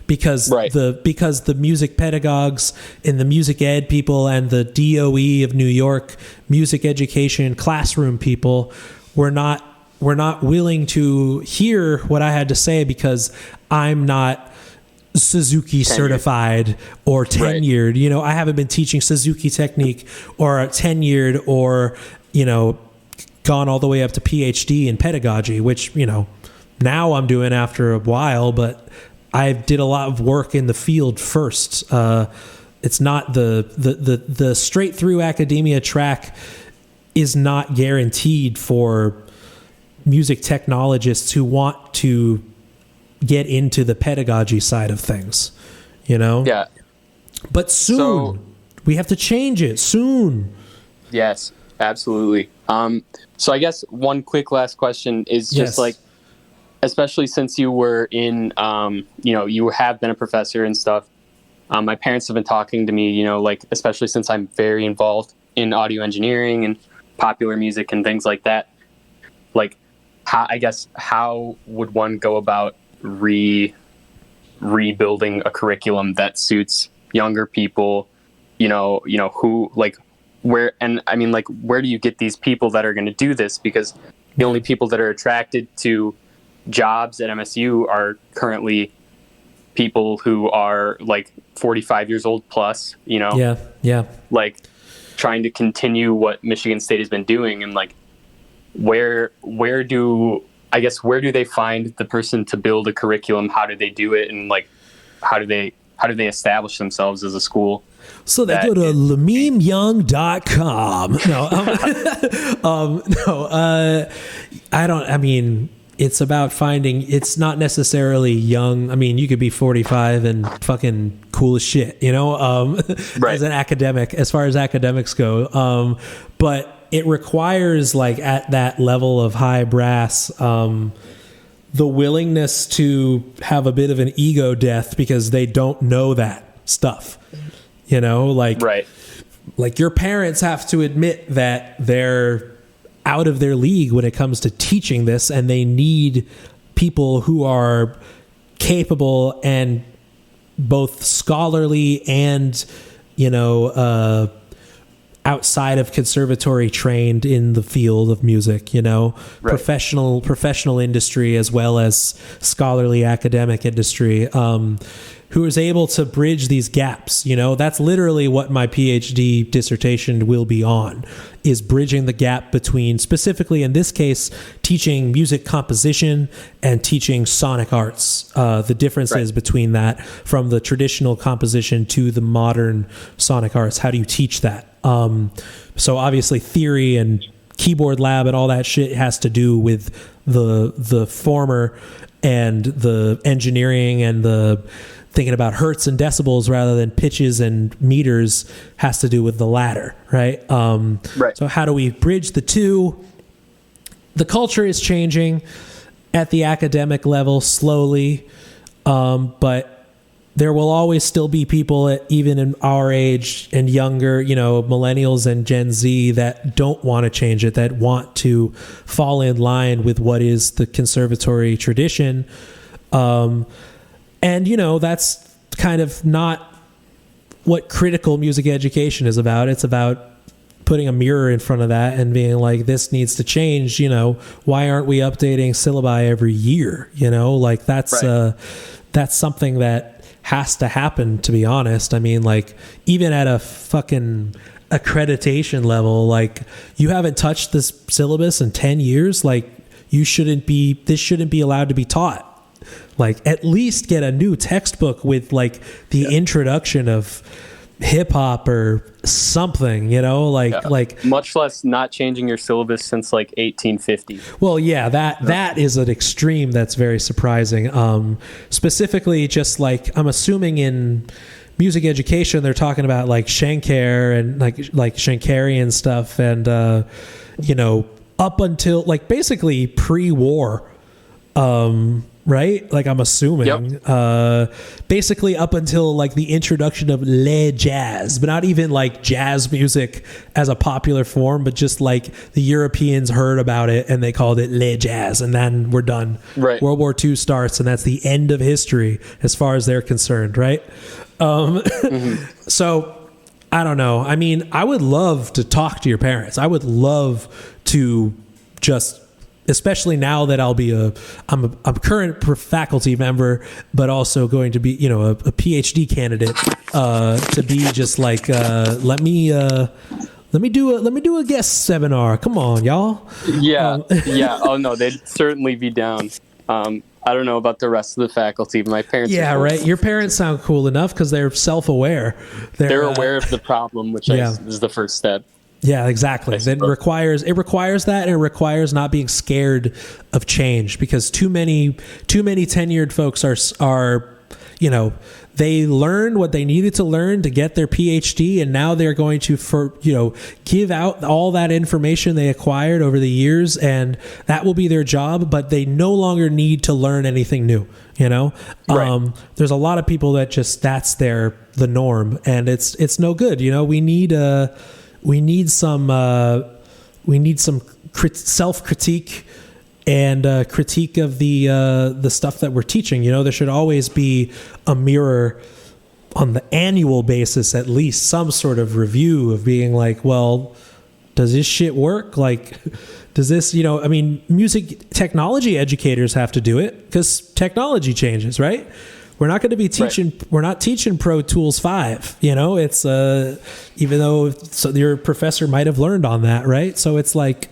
because Right. the music pedagogues and the music ed people and the DOE of New York music education classroom people were not willing to hear what I had to say because I'm not Suzuki certified or tenured. Right. You know, I haven't been teaching Suzuki technique or tenured or, you know, gone all the way up to PhD in pedagogy, which, you know, now I'm doing after a while, but I did a lot of work in the field first. It's not the straight through academia track is not guaranteed for music technologists who want to get into the pedagogy side of things, you know? Yeah. But soon, we have to change it soon. Yes, absolutely. So I guess one quick last question is just like, especially since you were in, you know, you have been a professor and stuff. My parents have been talking to me, you know, like, especially since I'm very involved in audio engineering and popular music and things like that. Like, how would one go about rebuilding a curriculum that suits younger people, you know, who, like, where, and I mean, like, where do you get these people that are going to do this? Because the only people that are attracted to jobs at MSU are currently people who are like 45 years old plus, you know? Yeah. Like, trying to continue what Michigan State has been doing, and like, where do they find the person to build a curriculum? How do they do it? And like, how do they establish themselves as a school? So they go to lamimyoung.com. I mean, it's about finding, it's not necessarily young. I mean, you could be 45 and fucking cool as shit, you know, right. As an academic, as far as academics go. But it requires, like, at that level of high brass, the willingness to have a bit of an ego death because they don't know that stuff, you know, like, right. Like, your parents have to admit that they're out of their league when it comes to teaching this, and they need people who are capable and both scholarly and, you know, outside of conservatory trained in the field of music, you know, right. professional industry as well as scholarly academic industry, who is able to bridge these gaps. You know, that's literally what my PhD dissertation will be on, is bridging the gap between, specifically in this case, teaching music composition and teaching sonic arts. The differences between that, from the traditional composition to the modern sonic arts. How do you teach that? So obviously theory and keyboard lab and all that shit has to do with the former, and the engineering and the thinking about hertz and decibels rather than pitches and meters has to do with the latter, right? Right. So how do we bridge the two? The culture is changing at the academic level slowly, but there will always still be people, even in our age and younger, you know, millennials and Gen Z, that don't want to change it, that want to fall in line with what is the conservatory tradition. And, you know, that's kind of not what critical music education is about. It's about putting a mirror in front of that and being like, this needs to change. You know, why aren't we updating syllabi every year? You know, like, that's something that has to happen, to be honest. I mean, like, even at a fucking accreditation level, like, you haven't touched this syllabus in 10 years. Like, this shouldn't be allowed to be taught. Like, at least get a new textbook with, like, the introduction of hip hop or something, you know, like much less not changing your syllabus since like 1850. Well, yeah, that is an extreme that's very surprising. Specifically, just like, I'm assuming in music education, they're talking about like Shankar and like Shankarian stuff, and you know, up until like basically pre-war, right? Like I'm assuming, basically up until like the introduction of le jazz, but not even like jazz music as a popular form, but just like the Europeans heard about it and they called it le jazz, and then we're done. Right. World War II starts, and that's the end of history as far as they're concerned, right? So I don't know. I mean, I would love to talk to your parents. I would love to just, especially now that I'm a current current faculty member, but also going to be, you know, a PhD candidate, to be just like, let me do a guest seminar. Come on, y'all. Yeah. Yeah. Oh no, they'd certainly be down. I don't know about the rest of the faculty, but my parents. Yeah, are cool. right. Your parents sound cool enough because they're self-aware. They're aware of the problem, which is the first step. Yeah, exactly. It requires that, and it requires not being scared of change, because too many tenured folks are, you know, they learned what they needed to learn to get their PhD, and now they're going to give out all that information they acquired over the years, and that will be their job, but they no longer need to learn anything new, you know? Right. There's a lot of people that just, that's the norm, and it's no good, you know? We need some self-critique and critique of the stuff that we're teaching. You know, there should always be a mirror on the annual basis, at least some sort of review of being like, well, does this shit work? Like, does this, you know, I mean, music technology educators have to do it because technology changes, right? We're not going to be teaching. Right. We're not teaching Pro Tools 5. You know, it's even though your professor might have learned on that, right? So it's like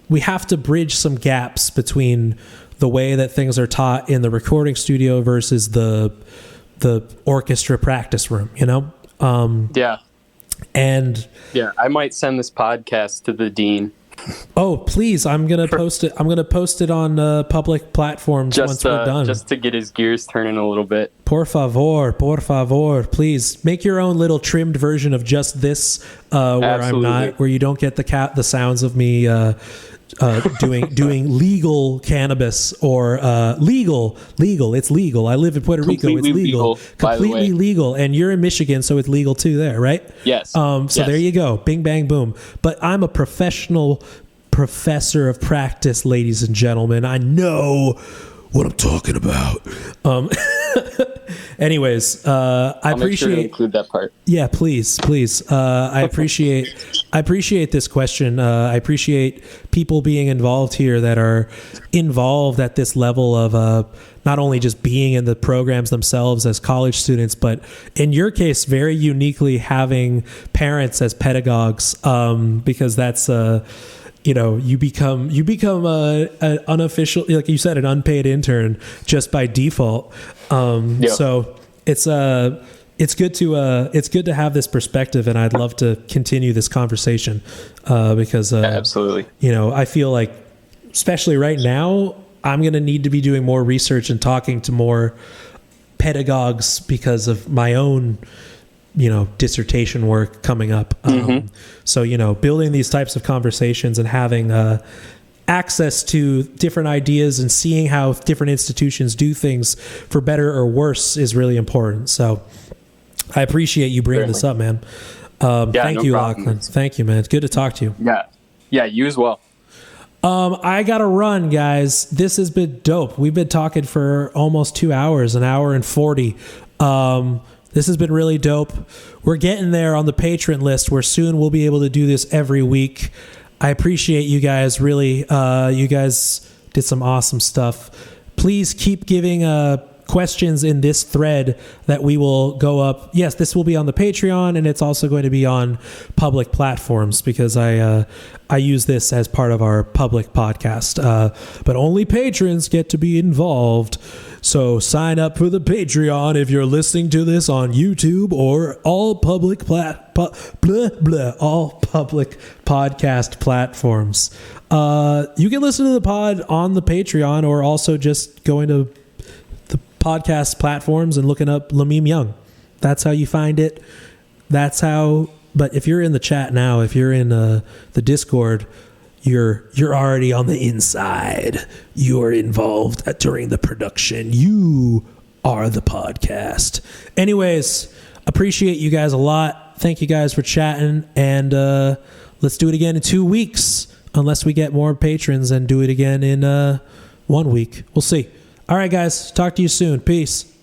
we have to bridge some gaps between the way that things are taught in the recording studio versus the orchestra practice room. You know. Yeah. And yeah, I might send this podcast to the dean. Oh, please. I'm going to post it on public platforms once we're done. Just to get his gears turning a little bit. Por favor, please make your own little trimmed version of just this, where you don't get the sounds of me doing legal cannabis or legal. It's legal. I live in Puerto Rico. It's legal. Completely legal. And you're in Michigan, so it's legal too there, right? Yes. There you go. Bing, bang, boom. But I'm a professional professor of practice, ladies and gentlemen. I know what I'm talking about. Anyways, I appreciate. Make sure to include that part. Yeah, please. I appreciate this question. I appreciate people being involved here that are involved at this level of not only just being in the programs themselves as college students, but in your case, very uniquely having parents as pedagogues, because that's you become an unofficial, like you said, an unpaid intern just by default. So it's good to have this perspective, and I'd love to continue this conversation because absolutely. You know, I feel like, especially right now, I'm going to need to be doing more research and talking to more pedagogues because of my own, you know, dissertation work coming up. So, you know, building these types of conversations and having access to different ideas and seeing how different institutions do things for better or worse is really important. So I appreciate you bringing this up, man. Thank you, Lachlan. Thank you, man. It's good to talk to you. Yeah, you as well. I gotta run, guys. This has been dope. We've been talking for almost 2 hours, an hour and 40. This has been really dope. We're getting there on the patron list, where soon we'll be able to do this every week. I appreciate you guys, really. You guys did some awesome stuff. Please keep giving questions in this thread that we will go up. Yes, this will be on the Patreon, and it's also going to be on public platforms because I use this as part of our public podcast. But only patrons get to be involved. So sign up for the Patreon if you're listening to this on YouTube or all public all public podcast platforms. You can listen to the pod on the Patreon, or also just going to the podcast platforms and looking up Lamim Young. That's how you find it. But if you're in the chat now, if you're in the Discord, You're already on the inside. You're involved during the production. You are the podcast. Anyways, appreciate you guys a lot. Thank you guys for chatting, and let's do it again in 2 weeks, unless we get more patrons and do it again in 1 week. We'll see. All right, guys. Talk to you soon. Peace.